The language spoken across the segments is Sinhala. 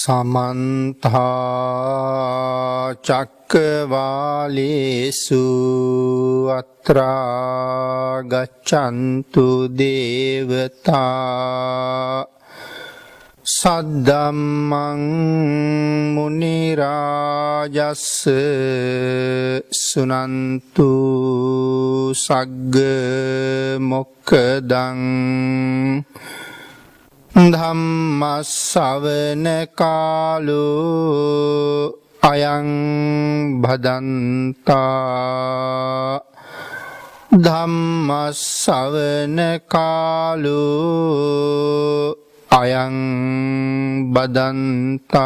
समन्ता चक्रवालेषु अत्रा गच्छन्तु देवता सद्धम्मं मुनिराजस्स सुनन्तु सग्ग मोक्खदं धम्मස්සවන කාලෝ අයං භදන්තා ධම්මස්සවන කාලෝ අයං බදන්තා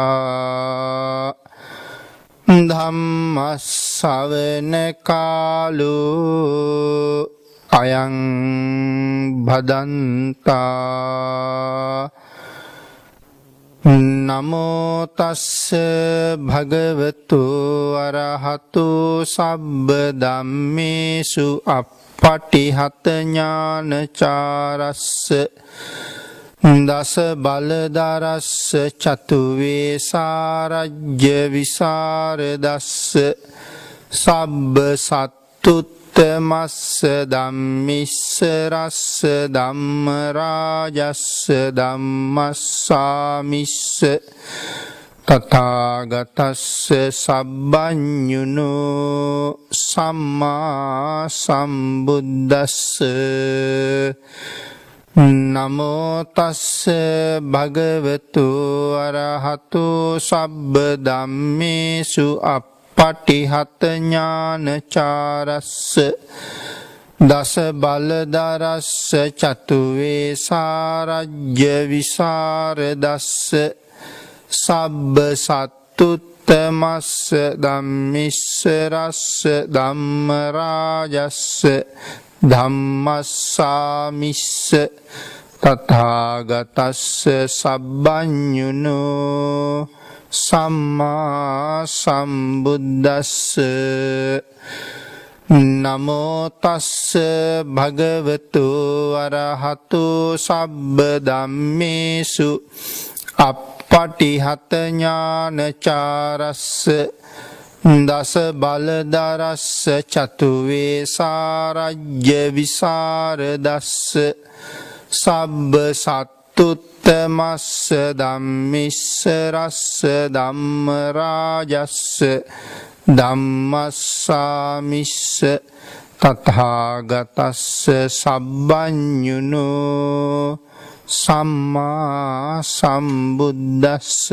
ධම්මස්සවන කාලෝ අයං භදන්තා නමෝ තස්ස භගවතු අරහතු සබ්බ ධම්මේසු අප්පටිහත ඥානචාරස්ස දස බලදරස්ස චතු වේසාරජ්‍ය විසරදස්ස සබ්බ සත්තුත් තමස්ස ධම්මිස්ස රස්ස ධම්ම රාජස්ස ධම්මස්සාමිස්ස තථාගතස්ස සබ්බඤුනෝ සම්මා සම්බුද්දස්ස නමෝ තස්ස භගවතු අරහතු සබ්බ ධම්මේසු පටිහත ඥානචාරස්ස දස බලදරස්ස චතු වේසාරජ්‍ය විසරදස්ස සබ්බ සත්තුත්තමස්ස ධම්මිස්ස රස්ස ධම්ම රාජස්ස ධම්මස්සාමිස්ස තථාගතස්ස සබ්බඤුනෝ සම්මා සම්බුද්දස්ස නමෝ තස්ස භගවතු අරහතු සබ්බ ධම්මේසු අප්පටිහත ඥානචාරස්ස දස බලදරස්ස චතු වේසාරජ්‍ය විසරදස්ස සබ්බ සත්තුත්තමස්ස ධම්මිස්ස රස්ස ධම්ම රාජස්ස ධම්මස්සාමිස්ස තථාගතස්ස සබ්බඤුනෝ සම්මා සම්බුද්දස්ස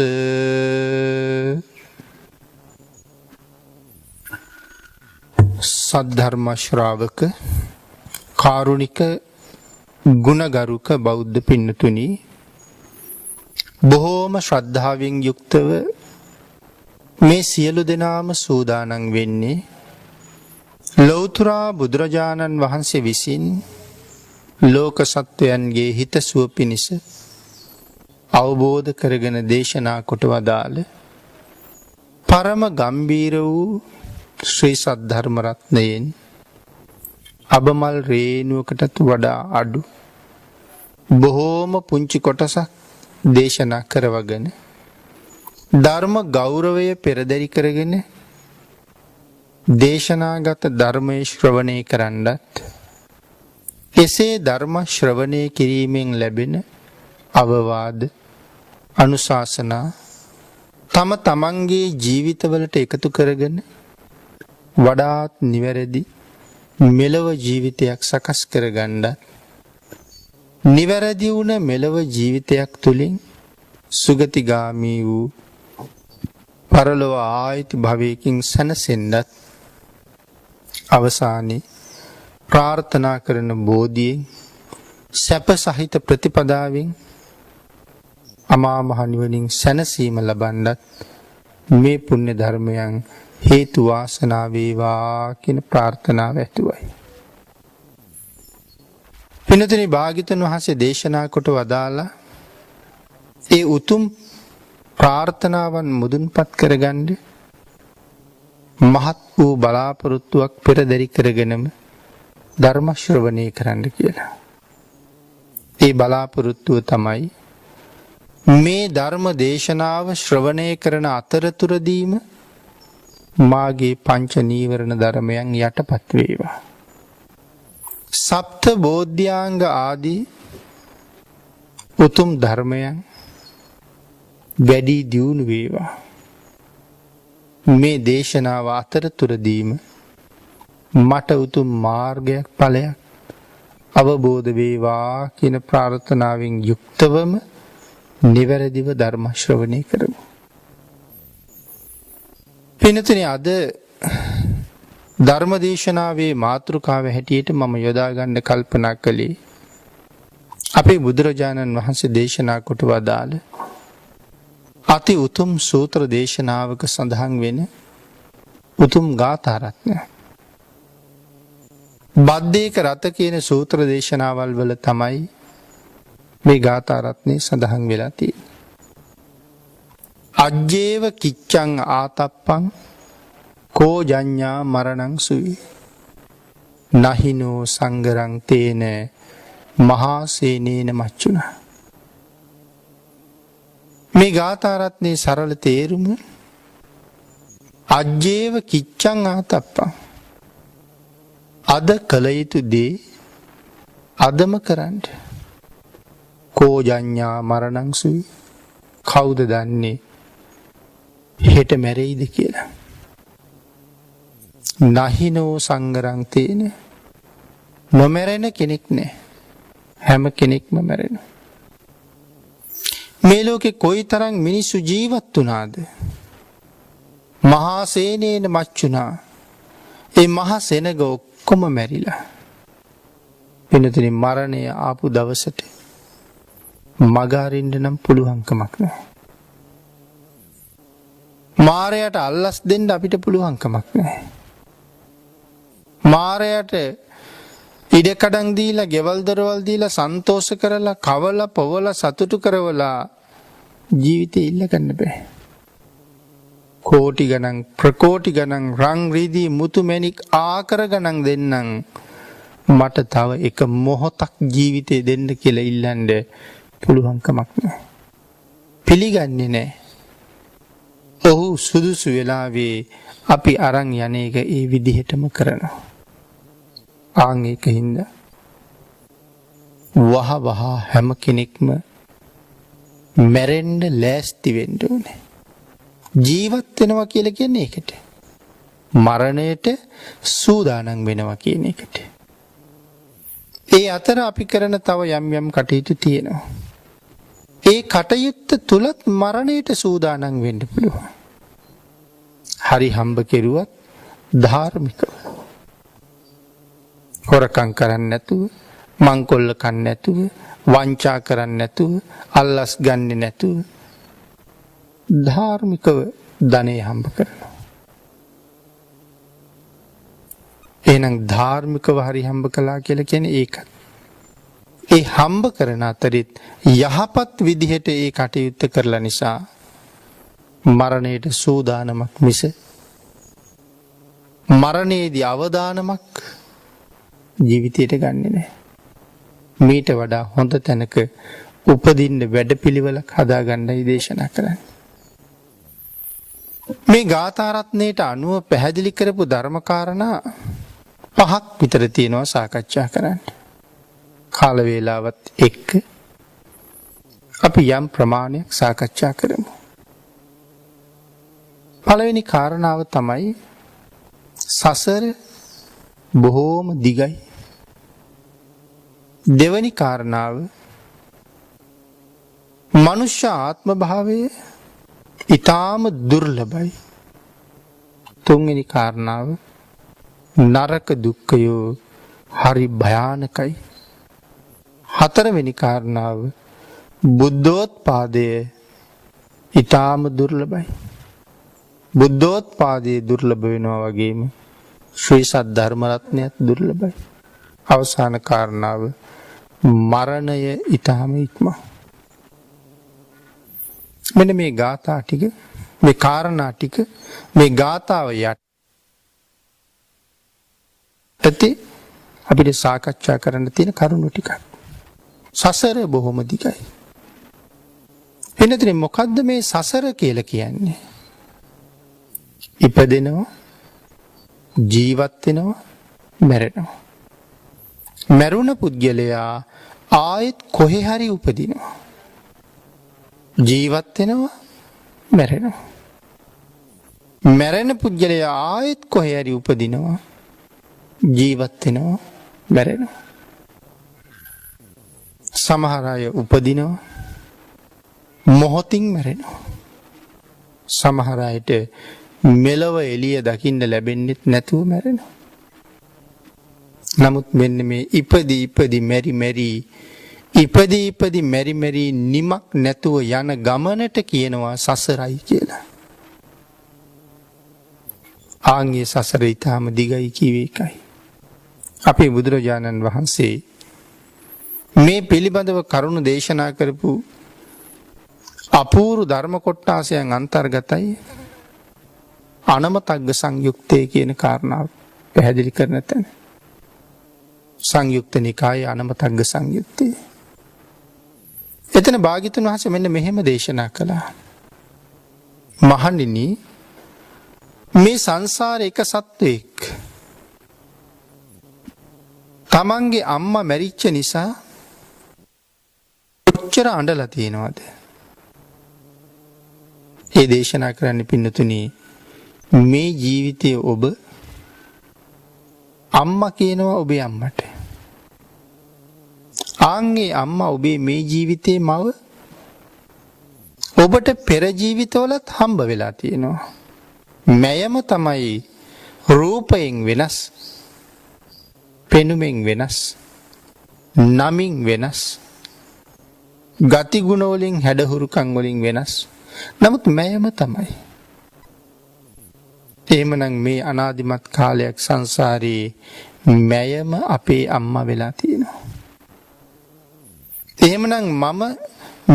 සද්ධර්ම ශ්‍රාවක කාරුණික ගුණගරුක බෞද්ධ පින්නතුනි, බොහෝම ශ්‍රද්ධාවෙන් යුක්තව මේ සියලු දෙනාම සූදානම් වෙන්නේ ලෞතර බුදුරජාණන් වහන්සේ විසින් ලෝක සත්වයන්ගේ හිතසුව පිණිස අවබෝධ කරගෙන දේශනා කොට වදාළ පරම ගම්බීර වූ ශ්‍රී සද්ධර්ම රත්නයෙන් අබමල් රේණුවකටත් වඩා අඩු බොහෝම පුංචි කොටසක් දේශනා කරවගෙන ධර්ම ගෞරවය පෙරදරි කරගෙන දේශනාගත ධර්මයේ ශ්‍රවණය කරන්නත් එසේ ධර්ම ශ්‍රවණය කිරීමෙන් ලැබෙන අවවාද අනුශාසනා තම තමන්ගේ ජීවිතවලට එකතු කරගෙන වඩාත් නිවැරදි මෙලව ජීවිතයක් සකස් කරගන්නත් නිවැරදි වුණ මෙලව ජීවිතයක් තුළින් සුගතිගාමී වූ පරලොව ආයිති භවයකින් සැනසෙන්නත් අවසානයේ ප්‍රාර්ථනා කරන බෝධියෙන් සැප සහිත ප්‍රතිපදාවෙන් අමා මහ නිවනින් සැනසීම ලබන්නත් මේ පුණ්‍ය ධර්මයන් හේතු වාසනා වේවා කියන ප්‍රාර්ථනාව ඇතුවයි. පින්තුනි, භාග්‍යවතුන් වහන්සේ දේශනා කොට වදාලා ඒ උතුම් ප්‍රාර්ථනාවන් මුදුන්පත් කරගන්න මහත් වූ බලාපොරොත්තුවක් පෙරදරි කරගෙනම ධර්ම ශ්‍රවණය කරන්න කියලා. ඒ බලාපොරොත්තුව තමයි මේ ධර්ම දේශනාව ශ්‍රවණය කරන අතරතුරදීම මාගේ පංච නීවරණ ධර්මයන් යටපත් වේවා. සප්ත බෝධ්‍යාංග ආදී උතුම් ධර්මයන් වැඩි දියුණු වේවා. මේ දේශනාව අතරතුරදීම මට උතුම් මාර්ගයක් ඵලයක් අවබෝධ වේවා කියන ප්‍රාර්ථනාවෙන් යුක්තවම නිවැරදිව ධර්ම ශ්‍රවණය කරමු. පින්තුනි, අද ධර්ම දේශනාවේ මාතෘකාව හැටියට මම යොදා ගන්න කල්පනා කළේ අපේ බුදුරජාණන් වහන්සේ දේශනා කොට වදාළ අති උතුම් සූත්‍ර දේශනාවක සඳහන් වෙන උතුම් ගාථා රත්නය. බද්දේක රත කියන සූත්‍ර දේශනාවල් වල තමයි මේ ගාථා රත්නේ සඳහන් වෙලා තියෙන්නේ. අජ්ජේව කිච්ඡං ආතප්පං කෝ ජඤ්ඤා මරණං සුයි නහිනෝ සංගරං තේන මහා සේනේන මච්චුනා. මේ ගාථා රත්නේ සරල තේරුම අජ්ජේව කිච්ඡං ආතප්පං, අද කළ යුතු දේ අදම කරන්න. කෝ ජඤ්ඤා මරණං සුයි, කවුද දන්නේ හෙට මැරෙයිද කියලා. නහිනෝ සංගරං තේන, නොමැරෙන කෙනෙක් නෑ, හැම කෙනෙක්ම මැරෙනවා. මේ ලෝකේ කොයි තරම් මිනිස්සු ජීවත් වුණාද? මහා සේනේන මච්චුනා, ඒ මහා සෙනග ඔක්කොම මැරිලා. වෙනතනින් මරණය ආපු දවසට මග අරින්න නම් පුළුවන්කමක් නැහැ. මාරයට අල්ලස් දෙන්න අපිට පුළුවන්කමක් නැහැ. මාරයට ඉඩකඩම් දීලා, ගෙවල් දොරවල් දීලා, සන්තෝෂ කරලා, කවලා, පොවලා, සතුටු කරවලා ජීවිතේ ඉල්ල ගන්න බෑ. කෝටි ගණන්, ප්‍රකෝටි ගණන්, රන් රිදී, මුතු මැණික් ආකර ගණන් දෙන්නම් මට තව එක මොහොතක් ජීවිතේ දෙන්න කියලා ඉල්ලන්න පුළුවන්කමක් නැහැ. පිළිගන්නේ නැහැ. ඔහු සුදුසු වෙලාවේ අපි අරන් යන එක ඒ විදිහටම කරනවා. ආන් ඒකින්ද වහ වහ හැම කෙනෙක්ම මැරෙන්න ලෑස්ති වෙන්න ඕනේ. ජීවත් වෙනවා කියලා කියන්නේ ඒකට. මරණයට සූදානම් වෙනවා කියන එකට. ඒ අතර අපි කරන තව යම් යම් කටයුතු තියෙනවා. ඒ කටයුත්ත තුලත් මරණයට සූදානම් වෙන්න පුළුවන්. හරි හම්බ කෙරුවත් ධාර්මිකව. හොරකම් කරන්නේ නැතුව, මංකොල්ල කන්නේ නැතුව, වංචා කරන්නේ නැතුව, අල්ලස් ගන්නේ නැතුව ධාර්මිකව ධනෙ හම්බ කරනවා. එහෙනම් ධාර්මිකව හරි හම්බ කළා කියලා කියන්නේ ඒකත්. ඒ හම්බ කරන අතරෙත් යහපත් විදිහට ඒ කටයුත්ත කරලා නිසා මරණයට සූදානමක් මිස මරණයේදී අවදානමක් ජීවිතයට ගන්නෙ නැහැ. මීට වඩා හොඳ තැනක උපදින්න වැඩපිළිවෙලක් හදාගන්නයි දේශනා කරන්නේ. මේ ගාථා රත්නයට අනුව පැහැදිලි කරපු ධර්මකාරණා 5ක් විතර තියෙනවා සාකච්ඡා කරන්න. කාල වේලාවත් එක්ක අපි යම් ප්‍රමාණයක් සාකච්ඡා කරමු. පළවෙනි කාරණාව තමයි සසර බොහෝම දිගයි. දෙවැනි කාරණාව මනුෂ්‍ය ආත්ම භාවය ඊටාම දුර්ලභයි. තුන්වෙනි කාරණාව නරක දුක්ඛයෝ හරි භයානකයි. හතරවෙනි කාරණාව බුද්ධෝත්පාදය ඊටාම දුර්ලභයි. බුද්ධෝත්පාදයේ දුර්ලභ වෙනවා වගේම ශ්‍රී සද්ධර්ම රත්නයත් දුර්ලභයි. අවසාන කාරණාව මරණය ඊටාම ඉක්මන. මෙන්න මේ ගාථා ටික, මේ කාරණා ටික, මේ ගාථාව යටතේ අපිට සාකච්ඡා කරන්න තියෙන කරුණු ටිකක්. සසර බොහොම දිගයි. වෙනතර මොකක්ද මේ සසර කියල කියන්නේ. ඉපදෙනවා ජීවත්වෙනවා මැරෙනවා. මැරුණ පුද්ගලයා ආයෙත් කොහෙ හරි උපදිනවා. ජීවත්වෙනවා මැරෙනවා. මැරෙන පුද්ගලයා ආයෙත් කොහෙ හරි උපදිනවා. ජීවත්වෙනවා මැරෙනවා. සමහර අය උපදිනවා මොහොතින් මැරෙනවා. සමහර අයට මෙලව එළිය දකින්න ලැබෙන්නෙත් නැතුව මැරෙනවා. නමුත් මෙන්න මේ ඉපදී මෙරි මෙරි නිමක් නැතුව යන ගමනට කියනවා සසරයි කියලා. ආන්ගේ සසර ඊටාම දිගයි කිව්වේ එකයි. අපේ බුදුරජාණන් වහන්සේ මේ පිළිබඳව කරුණු දේශනා කරපු අපූර්ව ධර්ම කොටාසයන් අන්තර්ගතයි අනමතග්ග සංයුක්තය කියන කාරණාව පැහැදිලි කරන තැන. සංයුක්ත නිකායේ අනමතග්ග සංයුත්තය. එතන භාග්‍යවතුන් වහන්සේ මෙන්න මෙහෙම දේශනා කළා. මහණෙනි, මේ සංසාරේ එක සත්වෙක් තමන්ගේ අම්මා මැරිච්ච නිසා කොච්චර අඬලා තියෙනවද? ඒ දේශනා කරන්න පින්නතුනි, මේ ජීවිතයේ ඔබ අම්මා කියනවා ඔබේ අම්මට. ආන්ගේ අම්මා ඔබේ මේ ජීවිතයේ මව ඔබට පෙර ජීවිතවලත් හම්බ වෙලා තියෙනවා. මයම තමයි රූපයෙන් වෙනස්, පෙනුමෙන් වෙනස්, නමින් වෙනස්, ගති ගුණ වලින් හැඩහුරුකම් වලින් වෙනස්. නමුත් මයම තමයි. එහෙමනම් මේ අනාදිමත් කාලයක් සංසාරේ මයම අපේ අම්මා වෙලා තියෙනවා. එහෙමනම් මම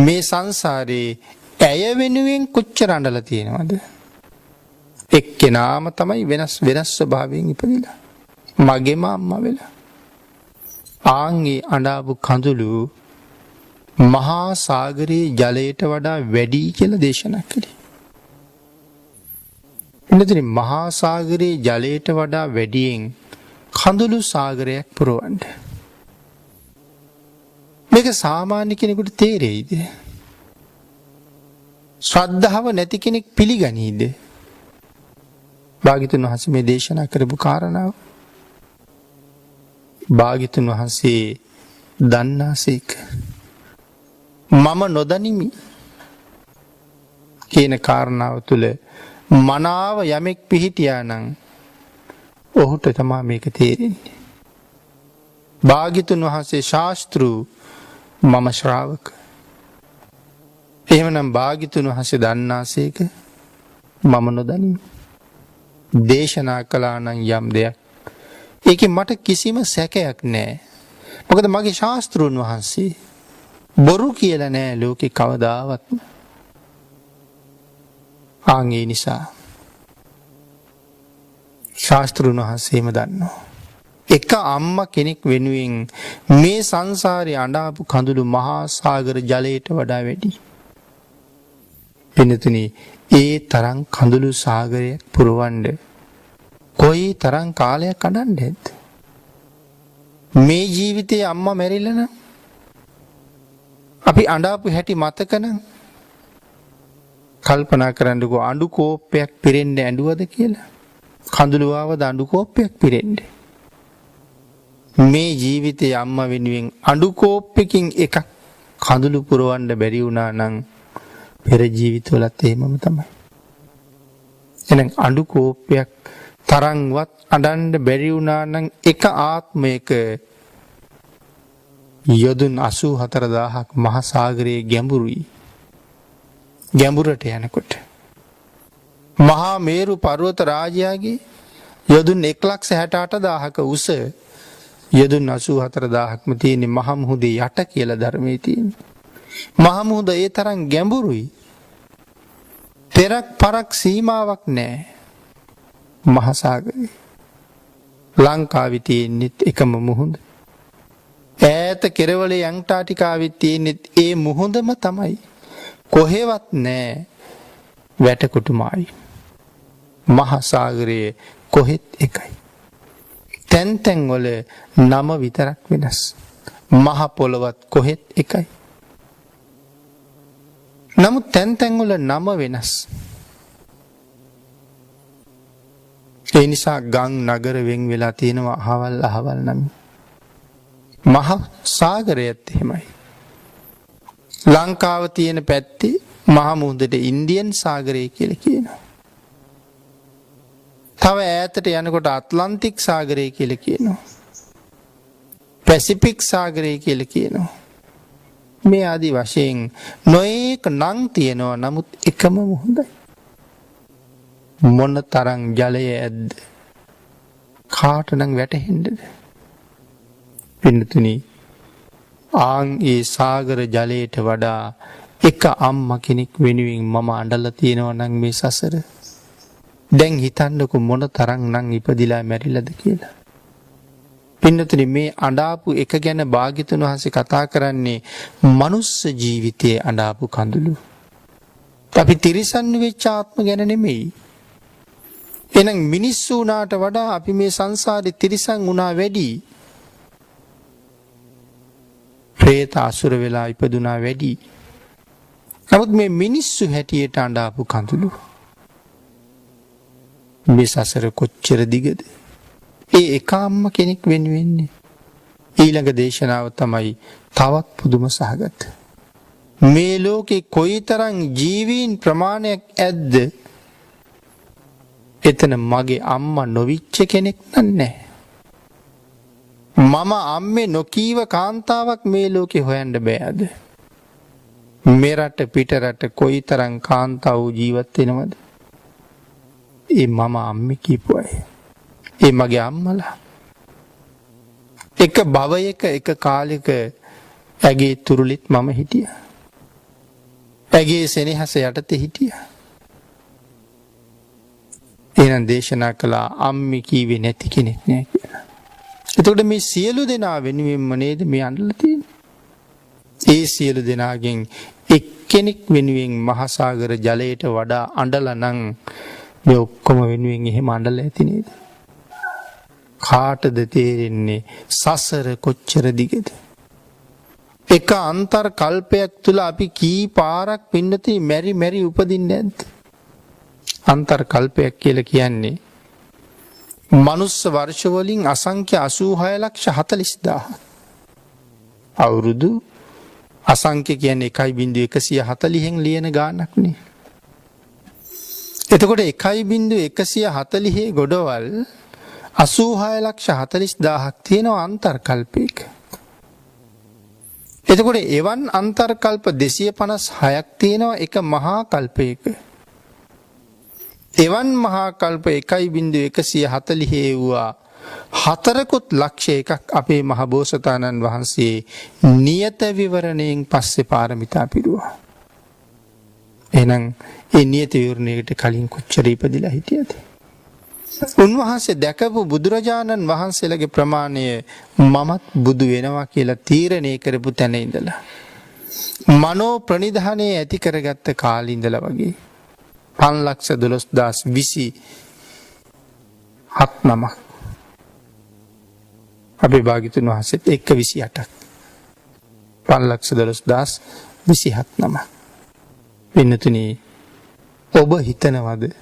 මේ සංසාරේ ඇය වෙනුවෙන් කොච්චර අඬලා තියෙනවද? එක්කෙනාම තමයි වෙනස් ස්වභාවයෙන් ඉපදිලා මගේම අම්මා වෙලා. ආන්ගේ අඬාපු කඳුළු මහා සාගරයේ ජලයට වඩා වැඩි කියලා දේශනා කළේ. එන්නතේ මහා සාගරයේ ජලයට වඩා වැඩියෙන් කඳුළු සාගරයක් පුරවන්න. මේක සාමාන්‍ය කෙනෙකුට තේරෙයිද? ශ්‍රද්ධාව නැති කෙනෙක් පිළිගනීද? භාග්‍යවතුන් වහන්සේ මේ දේශනා කරපු කාරණාව භාග්‍යවතුන් වහන්සේ දන්නාසේක. මම නොදනිමි කියන කාරණාව තුළ මනාව යමෙක් පිහිටියා නම් ඔහුට තමයි මේක තේරෙන්නේ. භාග්‍යවතුන් වහන්සේ ශාස්ත්‍රු, මම ශ්‍රාවක. එහෙමනම් භාග්‍යවතුන් වහන්සේ දන්නාසේක, මම නොදනිමි. දේශනා කළා නම් යම් දෙයක්, ඒකේ මට කිසිම සැකයක් නැහැ. මොකද මගේ ශාස්ත්‍රුන් වහන්සේ බොරු කියලා නෑ ලෝකේ කවදාවත්ම. ආන්ගේ නිසා ශාස්ත්‍රුන් වහන්සේම දන්නවා. එක අම්මා කෙනෙක් වෙනුවෙන් මේ සංසාරේ අඬාපු කඳුළු මහා සාගර ජලයට වඩා වැඩි. පින්නතුනි, ඒ තරම් කඳුළු සාගරයක් පුරවන්න කොයි තරම් කාලයක් අඬන්නේද? මේ ජීවිතේ අම්මා මැරිලා නම් අපි අඬාපු හැටි මතකනම් කල්පනා කරන්නකෝ, අඬු කෝප්පයක් පිරෙන්න ඇඬුවද කියලා. කඳුළු ආවද අඬු කෝප්පයක් පිරෙන්න? මේ ජීවිතේ අම්මා වෙනුවෙන් අඬු කෝප්පකින් එකක් කඳුළු පුරවන්න බැරි වුණා නම් පෙර ජීවිතවලත් එහෙමම තමයි. එහෙනම් අඬු කෝප්පයක් තරම්වත් අඬන්න බැරි වුණා නම් එක ආත්මයක යොදුන් 84000ක් මහා සාගරයේ ගැඹුරුයි. ගැඹුරට යනකොට මහා මේරු පර්වත රාජයාගේ යොදුන් 168000ක උස යොදුන් 84000ක්ම තියෙන මහ මුහුදේ යට කියලා ධර්මයේ තියෙනවා. මහ මුහුද ඒ තරම් ගැඹුරුයි. පෙරක් පරක් සීමාවක් නැහැ මහා සාගරේ. ලංකාවේ තියෙන්නේ එකම මුහුද. ඈත කෙරවලේ ඇන්ටාටිකාවේ තියෙන්නේ ඒ මුහුදම තමයි. කොහෙවත් නෑ වැටකොටු මායි. මහා සාගරයේ කොහෙත් එකයි. තැන් තැන් වල නම විතරක් වෙනස්. මහ පොළවත් කොහෙත් එකයි. නමුත් තැන් තැන් වල නම වෙනස්. ඒ නිසා ගම් නගර වෙන් වෙලා තියෙනවා අහවල් අහවල් නම්. මහා සාගරයත් එහෙමයි. ලංකාව තියෙන පැත්තේ මහ මුහුදට ඉන්දියන් සාගරය කියලා කියනවා. තව ඈතට යනකොට ඇට්ලන්ටික් සාගරය කියලා කියනවා. පැසිෆික් සාගරය කියලා කියනවා. මේ ආදි වශයෙන් නොඑක නම් තියෙනවා. නමුත් එකම මුහුදයි. මොන තරම් ජලය ඇද්ද? කාටනම් වැටහෙන්නද? පින්නතුනි, ආන් ඒ සාගර ජලයට වඩා එක අම්මා කෙනෙක් වෙනුවෙන් මම අඬලා තියෙනවා නම් මේ සසර. දැන් හිතන්නකො මොන තරම් නම් ඉපදිලා මැරිලාද කියලා. පින්නතුනි, මේ අඬාපු එක ගැන භාග්‍යතුන් වහන්සේ කතා කරන්නේ මනුස්ස ජීවිතයේ අඬාපු කඳුළු. අපි තිරිසන් වෙච්ච ආත්ම ගැන නෙමෙයි. එහෙනම් මිනිස්සු උනාට වඩා අපි මේ සංසාරේ තිරිසන් උනා වැඩි. ප්‍රේත අසුර වෙලා ඉපදුනා වැඩි. නමුත් මේ මිනිස්සු හැටියට අඬාපු කඳුළු. මේ සසර කොච්චර දිගද? ඒ එක අම්ම කෙනෙක් වෙන්නේ. ඊළඟ දේශනාව තමයි තවත් පුදුම සහගත. මේ ලෝකේ කොයිතරම් ජීවීන් ප්‍රමාණයක් ඇද්ද? එතන මගේ අම්මා නොවිච්ච කෙනෙක් නැහැ. මම අම්මේ නොකීව කාන්තාවක් මේ ලෝකේ හොයන්න බෑද? මෙරට පිටරට කොයිතරම් කාන්තාවෝ ජීවත් වෙනවද? ඒ මම අම්මේ කියපු අය. ඒ මගේ අම්මලා. එක භවයක එක කාලෙක ඇගේ තුරුලිත් මම හිටියා. ඇගේ සෙනෙහස යටතේ හිටියා. එහෙනම් දේශනා කළා අම්මි කීවේ නැති කෙනෙක් නෑ කියලා. එතකොට මේ සියලු දෙනා වෙනුවෙන්ම නේද මේ අඬලා තියෙන්නේ? ඒ සියලු දෙනාගෙන් එක්කෙනෙක් වෙනුවෙන් මහසાગර ජලයට වඩා අඬලා නම් මේ ඔක්කොම වෙනුවෙන් එහෙම අඬලා ඇති නේද? කාටද තේරෙන්නේ සසර කොච්චර දිගද? එක අන්තර් කල්පයක් තුල අපි කී පාරක් පින්නතේ මෙරි උපදින්නේ නැද්ද? අන්තර් කල්පයක් කියලා කියන්නේ මනුස්ස වර්ෂ වලින් අසංඛ්‍ය 86,40,000. අවුරුදු අසංඛ්‍ය කියන්නේ 1.140න් ලියන ගාණක් නේ. එතකොට 1.140 ගොඩවල් 86,40,000ක් තියෙනවා අන්තර් කල්පයක. එතකොට එවන් අන්තර් කල්ප 256ක් තියෙනවා එක මහා කල්පයක. එවන් මහා කල්ප 1.140 වූවා 4,00,000 අපේ මහ බෝසතාණන් වහන්සේ නියත විවරණයෙන් පස්සේ පාරමිතා පිරුවා. එහෙනම් ඒ නියත විවරණයට කලින් කොච්චර ඉපදිලා හිටියද? උන්වහන්සේ දැකපු බුදුරජාණන් වහන්සේලගේ ප්‍රමාණය මමත් බුදු වෙනවා කියලා තීරණය කරපු තැන ඉඳලා මනෝ ප්‍රනිධානයේ ඇති කරගත්ත කාලේ ඉඳලා වගේ 5,12,027 නමක් අපේ භාග්‍යතුන් වහන්සේත් 128ක් 5,12,027 නමක්. වෙනතුනි, ඔබ හිතනවද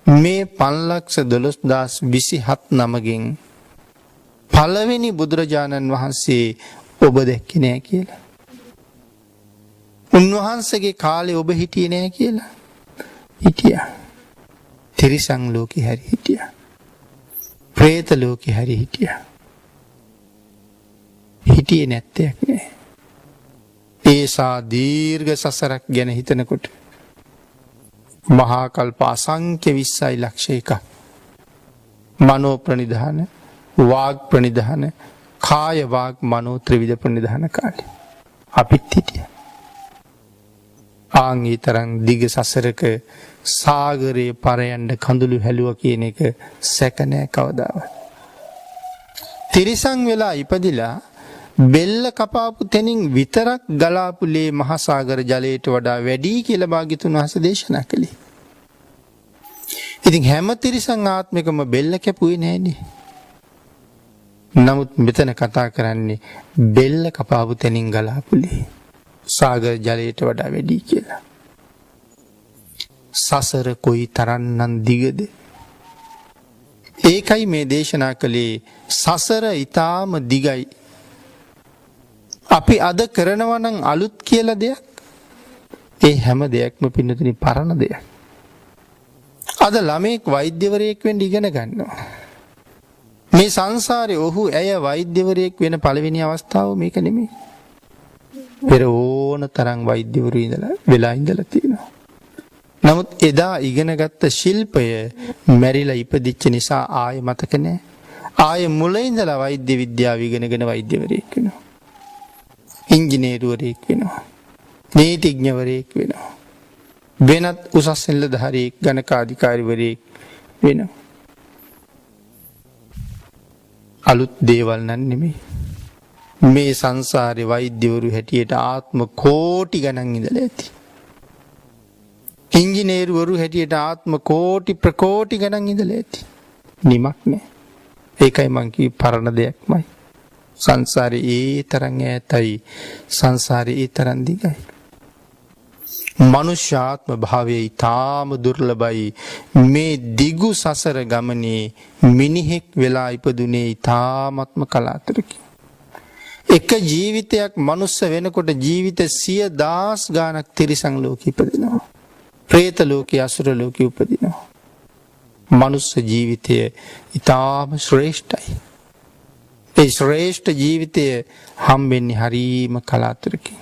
මේ 5,12,027 නමකින් පළවෙනි බුදුරජාණන් වහන්සේ ඔබ දැක්කේ නෑ කියලා? උන්වහන්සේගේ කාලේ ඔබ හිටියේ නෑ කියලා? හිටියා. තිරිසන් ලෝකේ හැරි හිටියා. പ്രേත ලෝකේ හැරි හිටියා. හිටියේ නැත්තේ නෑ. ඒසා දීර්ඝ සසරක් ගැන හිතනකොට මහා කල්ප අසංඛ්‍ය 20,00,000ක මනෝ ප්‍රනිධාන, වාග් ප්‍රනිධාන, කාය වාග් මනෝ ත්‍රිවිධ ප්‍රනිධාන කාලේ අපිත් හිටියා. ආන් ඊතරම් දිග සසරක සාගරේ පරයන්ඩ කඳුළු හැලුවා කියන එක සැක නෑ කවදාවත්. තිරිසන් වෙලා ඉපදිලා බෙල්ල කපාපු තැනින් විතරක් ගලාපු ලේ මහා සාගර ජලයට වඩා වැඩි කියලා භාග්‍යතුන් වහන්සේ දේශනා කළේ. ඉතින් හැම තිරිසන් ආත්මිකම බෙල්ල කැපුවේ නෑනේ. නමුත් මෙතන කතා කරන්නේ බෙල්ල කපාපු තැනින් ගලාපු ලේ සාගර ජලයට වඩා වැඩි කියලා. සසර කොයි තරම්නම් දිගද? ඒකයි මේ දේශනා කළේ සසර ඊටාම දිගයි. අපි අද කරනවා නම් අලුත් කියලා දෙයක් ඒ හැම දෙයක්ම පින්නතුනි පරණ දෙයක්. අද ළමෙක් වෛද්‍යවරයෙක් වෙන්න ඉගෙන ගන්නවා. මේ සංසාරේ ඔහු ඇය වෛද්‍යවරයෙක් වෙන පළවෙනි අවස්ථාව මේක නෙමෙයි. පෙර ඕන තරම් වෛද්‍යවරු වෙලා ඉඳලා තියෙනවා. නමුත් එදා ඉගෙනගත්ත ශිල්පය මැරිලා ඉපදිච්ච නිසා ආයෙ මතක නැහැ. ආයෙ මුලින් ඉඳලා වෛද්‍ය විද්‍යාව ඉගෙනගෙන වෛද්‍යවරයෙක් වෙනවා. ඉංජිනේරුවරයෙක් වෙනවා. නීතිඥවරයෙක් වෙනවා. වෙනත් උසස් නිලධාරියෙක් ගණකාධිකාරිවරයෙක් වෙනවා. අලුත් දේවල් නම් නෙමෙයි. මේ සංසාරේ වෛද්‍යවරු හැටියට ආත්ම කෝටි ගණන් ඉඳලා ඇති. ඉංජිනේරුවරු හැටියට ආත්ම කෝටි ප්‍රකෝටි ගණන් ඉඳලා ඇති. නිමක් නෑ. ඒකයි මං කිව්වේ පරණ දෙයක්මයි. සංසාරේ ඒ තරම් ඈතයි. සංසාරේ ඒ තරම් දිගයි. මනුෂ්‍යාත්ම භාවයේ ඊටාම දුර්ලභයි. මේ දිගු සසර ගමනේ මිනිහෙක් වෙලා ඉපදුනේ ඊටාමත්ම කලාතුරකින්. එක ජීවිතයක් මනුස්ස වෙනකොට ජීවිත 100,000 ගාණක් තිරිසන් ලෝකෙ ඉපදිනවා. പ്രേත ලෝකේ අසුර ලෝකෙ උපදිනවා. මනුස්ස ජීවිතය ඊටාම ශ්‍රේෂ්ඨයි. ඒ ශ්‍රේෂ්ඨ ජීවිතය හම්බෙන්නේ හරීම කලාතුරකින්.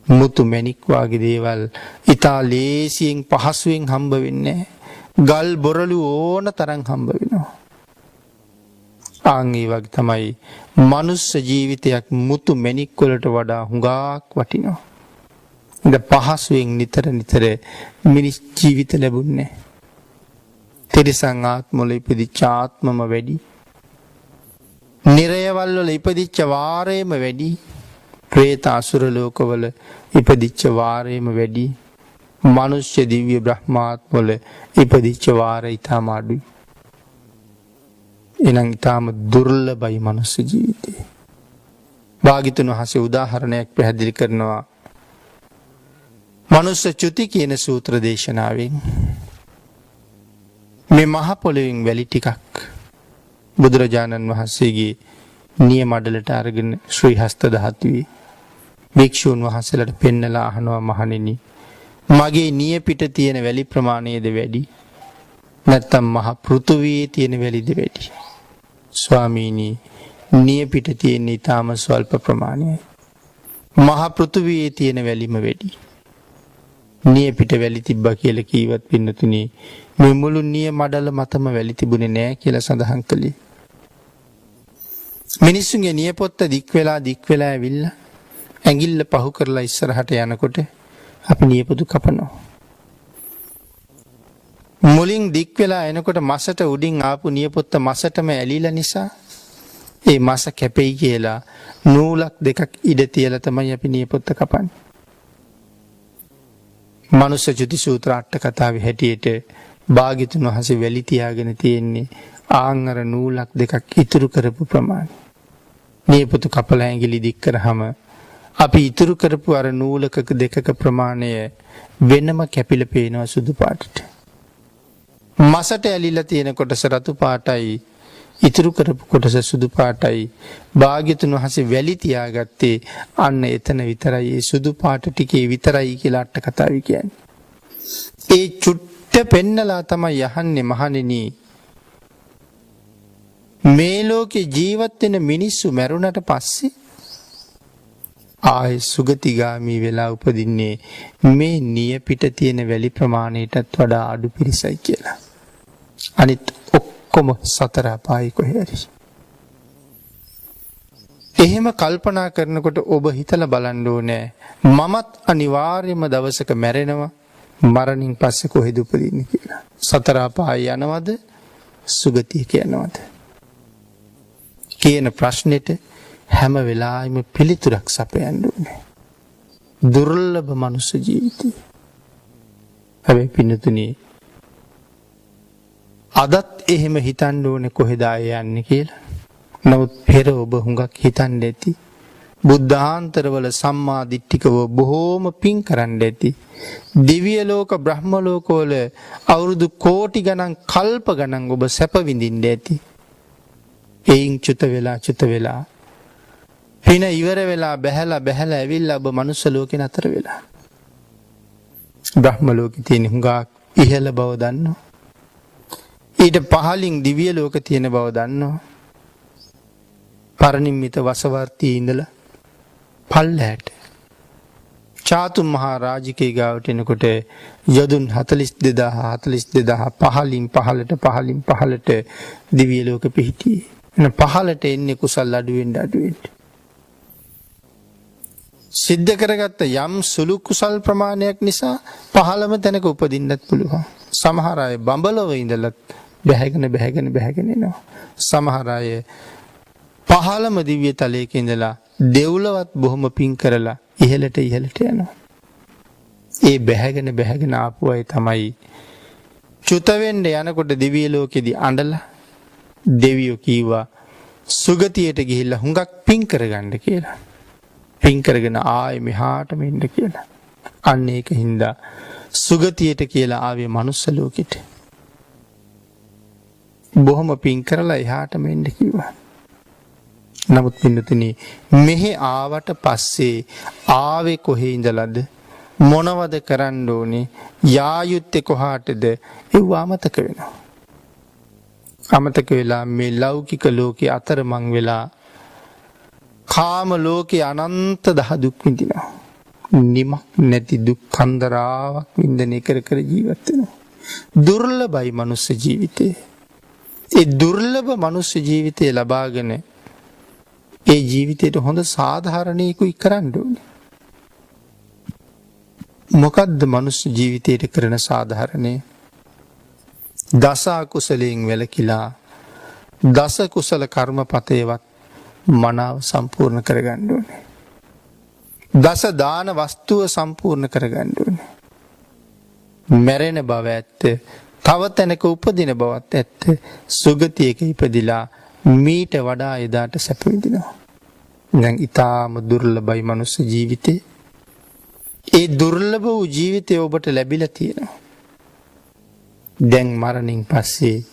මුතු මැණික් වගේ දේවල් ඊටා ලේසියෙන් පහසුවෙන් හම්බ වෙන්නේ ගල් බොරළු ඕන තරම් හම්බ වෙනවා. ආන් ඒ වගේ තමයි මනුස්ස ජීවිතයක් මුතු මැණික් වලට වඩා හුඟක් වටිනවා. ඉත පහසුවෙන් නිතර මිනිස් ජීවිත ලැබුණේ. තිරිසන් ආත්මවල ඉපදිච්ච ආත්මම වැඩි. නිරයවල් වල ඉපදිච්ච වාරයම වැඩි. പ്രേත අසුර ලෝකවල ඉපදිච්ච වාරයම වැඩි. මනුෂ්‍ය දිව්‍ය බ්‍රහ්මාත්මවල ඉපදිච්ච වාරය ඊටම අඩුයි. එනම් ඊටම දුර්ලභයි මනුස්ස ජීවිතය. භාග්‍යතුන් වහන්සේ උදාහරණයක් පැහැදිලි කරනවා. මනුස්ස චුති කියන සූත්‍ර දේශනාවෙන් මේ මහ පොළොවෙන් වැලි ටිකක් බුදුරජාණන් වහන්සේගේ නිය මඩලට අරගෙන ශ්‍රී හස්ත ධාතුවේ භික්ෂූන් වහන්සේලාට පෙන්නලා අහනවා මහණෙනි මගේ නිය පිට තියෙන වැලි ප්‍රමාණයද වැඩි නැත්නම් මහ පෘථුවියේ තියෙන වැලිද වැඩි? ස්වාමීනි නිය පිට තියෙන ඊටාම ස්වල්ප ප්‍රමාණයයි. මහ පෘථුවියේ තියෙන වැලිම වැඩි. නිය පිට වැලි තිබ්බා කියලා කීවත් පින්නතුනි මේ මුළු නිය මඩල මතම වැලි තිබුණේ නෑ කියලා සඳහන් කළේ. මිනිස්සුන්ගේ නියපොත්ත දික් වෙලා ඇවිල්ලා ඇඟිල්ල පහු කරලා ඉස්සරහට යනකොට අපි නියපොතු කපනවා. මුලින් දික් වෙලා එනකොට මසට උඩින් ආපු නියපොත්ත මසටම ඇලිලා නිසා ඒ මස කැපෙයි කියලා නූලක් දෙකක් ඉඩ තියලා තමයි අපි නියපොත්ත කපන්නේ. මනුස්ස චුති සූත්‍ර අට කතාවේ හැටියට භාග්‍යතුන් වහන්සේ වැලි තියාගෙන තියෙන්නේ ආංගර නූලක් දෙකක් ඉතුරු කරපු ප්‍රමාණය. නියපොතු කපලා ඇඟිලි දික් කරාම අපි ඉතුරු කරපු අර නූලක දෙකක ප්‍රමාණය වෙනම කැපිලා පේනවා සුදු පාටට. මසට ඇලිලා තියෙන කොටස රතු පාටයි ඉතුරු කරපු කොටස සුදු පාටයි. භාග්‍යතුන් වහන්සේ වැලි තියාගත්තේ අන්න එතන විතරයි. ඒ සුදු පාට ටිකේ විතරයි කියලා අට කතාවේ කියන්නේ. ඒ චුට්ට පෙන්නලා තමයි යහන්නේ මහණෙනි මේ ලෝකේ ජීවත් වෙන මිනිස්සු මැරුණට පස්සේ ආයේ සුගතිගාමී වෙලා උපදින්නේ මේ නිය පිට තියෙන වැලි ප්‍රමාණයටත් වඩා අඩු පිරිසයි කියලා. අනිත් ඔක්කොම සතර අපායි කොහේ හරි. එහෙම කල්පනා කරනකොට ඔබ හිතලා බලන්න ඕනේ මමත් අනිවාර්යයෙන්ම දවසක මැරෙනවා. මරණින් පස්සේ කොහෙද උපදින්නේ කියලා. සතර අපායි යනවද සුගතිය කියනවද කියන ප්‍රශ්නෙට හැම වෙලාවෙම පිළිතුරක් සපයන්න ඕනේ. දුර්ලභ මනුස්ස ජීවිතය. හැබැයි පින්නතුනි අදත් එහෙම හිතන්න ඕනේ කොහෙද යන්නේ කියලා. නමුත් පෙර ඔබ හුඟක් හිතන්න ඇති. බුද්ධාන්තරවල සම්මා දිට්ඨිකව බොහෝම පින් කරන්න ඇති. දිව්‍ය ලෝක බ්‍රහ්ම ලෝකවල අවුරුදු කෝටි ගණන් කල්ප ගණන් ඔබ සැප විඳින්න ඇති. එයින් චුත වෙලා පින ඉවර වෙලා බැහැලා ඇවිල්ලා ඔබ මනුස්ස ලෝකේ නතර වෙලා. බ්‍රහ්ම ලෝකේ තියෙන හුඟක් ඉහළ බව දන්නවා. ඊට පහලින් දිව්‍ය ලෝක තියෙන බව දන්නවා. පරිනිම්මිත වසවර්තියේ ඉඳලා පල්ලෑට චාතුම් මහා රාජිකේ ගාවට එනකොට යදුන් 42000 පහළට දිව්‍ය ලෝක පිහිටියේ. එන පහළට එන්නේ කුසල් අඩුවෙන් සිද්ධ කරගත්ත යම් සුළු කුසල් ප්‍රමාණයක් නිසා පහළම තැනක උපදින්නත් පුළුවන්. සමහර අය බඹලොව ඉඳලත් බැහැගෙන එනවා. සමහර අය පහළම දිව්‍ය තලයක ඉඳලා දෙව්ලොවත් බොහොම පින් කරලා ඉහළට යනවා. ඒ බැහැගෙන ආපු අය තමයි චුත වෙන්න යනකොට දිව්‍ය ලෝකෙදී අඬලා දෙවියෝ කීවා සුගතියට ගිහිල්ලා හුඟක් පින් කරගන්න කියලා. පින් කරගෙන ආයේ මෙහාටම එන්න කියලා. අන්න ඒක හින්දා සුගතියට කියලා ආවේ මනුස්ස ලෝකෙට. බොහොම පින් කරලා එහාටම එන්න කිව්වා. නමුත් පින්නතුනි මෙහි ආවට පස්සේ ආවේ කොහේ ඉඳලාද මොනවද කරන්න ඕනේ යා යුත්තේ කොහාටද ඒව අමතක වෙනවා. අමතක වෙලා මේ ලෞකික ලෝකේ අතරමං වෙලා කාම ලෝකේ අනන්ත දහ දුක් විඳිනවා. නිමක් නැති දුක් කන්දරාවක් විඳින කර ජීවත් වෙනවා. දුර්ලභයි මනුස්ස ජීවිතේ. ඒ දුර්ලභ මනුස්ස ජීවිතය ලබාගෙන ඒ ජීවිතයට හොඳ සාධාරණයකුයි කරන්න ඕනේ. මොකද්ද මනුස්ස ජීවිතයට කරන සාධාරණය? දස අකුසලයෙන් වැළකීලා දස කුසල කර්මපතේවත් මනාව සම්පූර්ණ කරගන්න ඕනේ. දස දාන වස්තුව සම්පූර්ණ කරගන්න ඕනේ. මැරෙන බව ඇත්ත, තව තැනක උපදින බවත් ඇත්ත. සුගතියක ඉපදිලා මීට වඩා එදාට සැප විඳිනවා. දැන් ඊටාම දුර්ලභයි මනුස්ස ජීවිතේ. ඒ දුර්ලභ වූ ජීවිතය ඔබට ලැබිලා තියෙනවා. දැන් මරණින් පස්සේ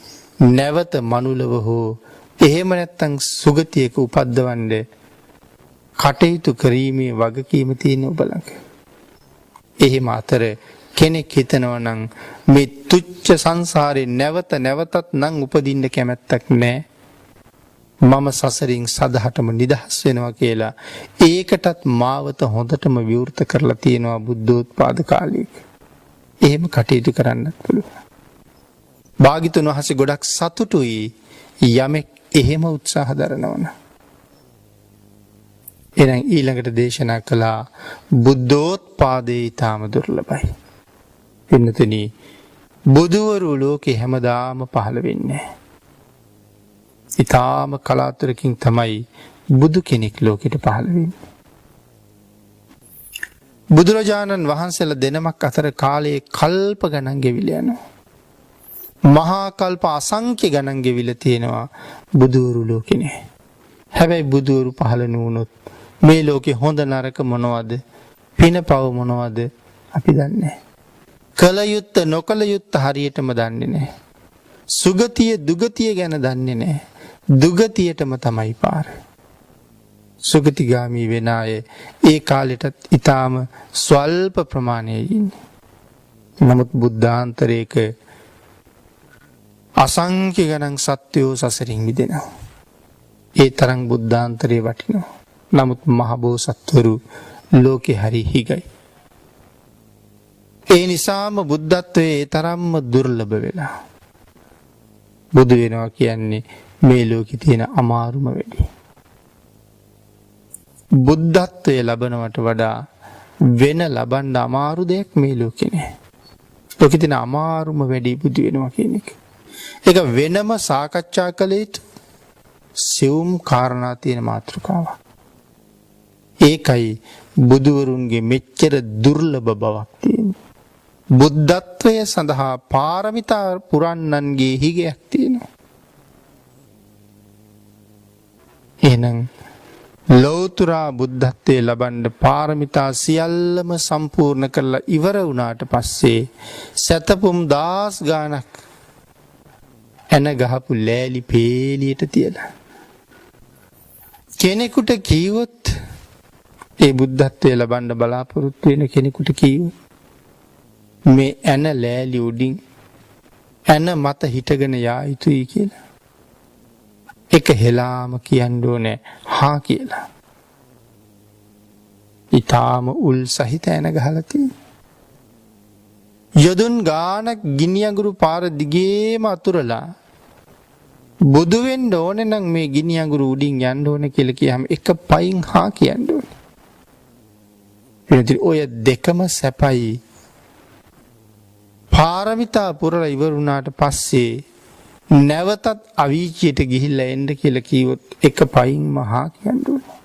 නැවත මනුලව හෝ එහෙම නැත්නම් සුගතියක උපද්දවන්න කටයුතු කිරීමේ වගකීම තියෙන ඔබ ළඟ. එහෙම අතර කෙනෙක් හිතනවා නම් මේ තුච්ච සංසාරේ නැවතත් නම් උපදින්න කැමැත්තක් නැහැ. මම සසරින් සදහටම නිදහස් වෙනවා කියලා ඒකටත් මාවත හොඳටම විවෘත කරලා තියෙනවා බුද්ධෝත්පාද කාලයක. එහෙම කටයුතු කරන්නත් පුළුවන්. භාග්‍යතුන් වහන්සේ ගොඩක් සතුටුයි යමෙක් එහෙම උත්සාහ දරනවනම්. එහෙනම් ඊළඟට දේශනා කළා බුද්ධෝත්පාදේ ඊටාම දුර්ලභයි. පින්නතුනි බුදුවරු ලෝකේ හැමදාම පහළ වෙන්නේ නැහැ. ඊටාම කලාතුරකින් තමයි බුදු කෙනෙක් ලෝකෙට පහළ වෙන්නේ. බුදුරජාණන් වහන්සේලා දෙනමක් අතර කාලයේ කල්ප ගණන් ගෙවිලා යනවා. මහා කල්ප අසංඛ්‍ය ගණන් ගෙවිලා තියෙනවා බුදුවරු ලෝකේ නෑ. හැබැයි බුදුවරු පහළ නුනොත් මේ ලෝකේ හොඳ නරක මොනවද? පින පව මොනවද? අපි දන්නේ නැහැ. කල යුත්ත නොකල යුත්ත හරියටම දන්නේ නැහැ. සුගතිය දුගතිය ගැන දන්නේ නැහැ. දුගතියටම තමයි පාර. සුගතිගාමී වෙන අය ඒ කාලෙටත් ඊටාම ස්වල්ප ප්‍රමාණයේ ඉන්නේ. නමුත් බුද්ධාන්තරයක අසංඛ්‍ය ගණන් සත්වයෝ සසරින් මිදෙනවා. ඒ තරම් බුද්ධාන්තරේ වටිනවා. නමුත් මහ බෝසත්වරු ලෝකේ හරි හිගයි. ඒ නිසාම බුද්ධත්වයේ ඒ තරම්ම දුර්ලභ වෙලා. බුදු වෙනවා කියන්නේ මේ ලෝකේ තියෙන අමාරුම වැඩි. බුද්ධත්වයේ ලබනවට වඩා වෙන ලබන්න අමාරු දෙයක් මේ ලෝකේ නෑ. ලෝකේ තියෙන අමාරුම වැඩි බුදු වෙනවා කියන එක. ඒක වෙනම සාකච්ඡා කළ යුතු සියුම් කාරණා තියෙන මාතෘකාවක්. ඒකයි බුදුවරුන්ගේ මෙච්චර දුර්ලභ බවක් තියෙන්නේ. බුද්ධත්වය සඳහා පාරමිතා පුරන්නන්ගේ හිගයක් තියෙනවා. එහෙනම් ලෞතුරා බුද්ධත්වයේ ලබන්න පාරමිතා සියල්ලම සම්පූර්ණ කරලා ඉවර වුණාට පස්සේ සතපුම් 1000 ගාණක් එන ගහපු ලෑලි පේලියට තියලා කෙනෙකුට කීවොත් ඒ බුද්ධත්වයේ ලබන්න බලාපොරොත්තු වෙන කෙනෙකුට කීවොත් මේ එන ලෑලි උඩින් එන මත හිටගෙන යා යුතුයි කියලා එක හෙලාම කියන්න ඕනේ හා කියලා. ඊටාම උල් සහිත එන ගහලා තියෙනවා. යොදුන් ගානක් ගිනි අඟුරු පාර දිගේම අතුරලා බුදු වෙන්න ඕනේ නම් මේ ගිනි අඟුරු උඩින් යන්න ඕනේ කියලා කියහම එක පයින් හා කියන්න ඕනේ. එනිදි ඔය දෙකම සැපයි. පාරමිතා පුරලා ඉවරුණාට පස්සේ නැවතත් අවීචියට ගිහිල්ලා එන්න කියලා කිව්වොත් එක පයින් මහා කියන්න ඕනේ.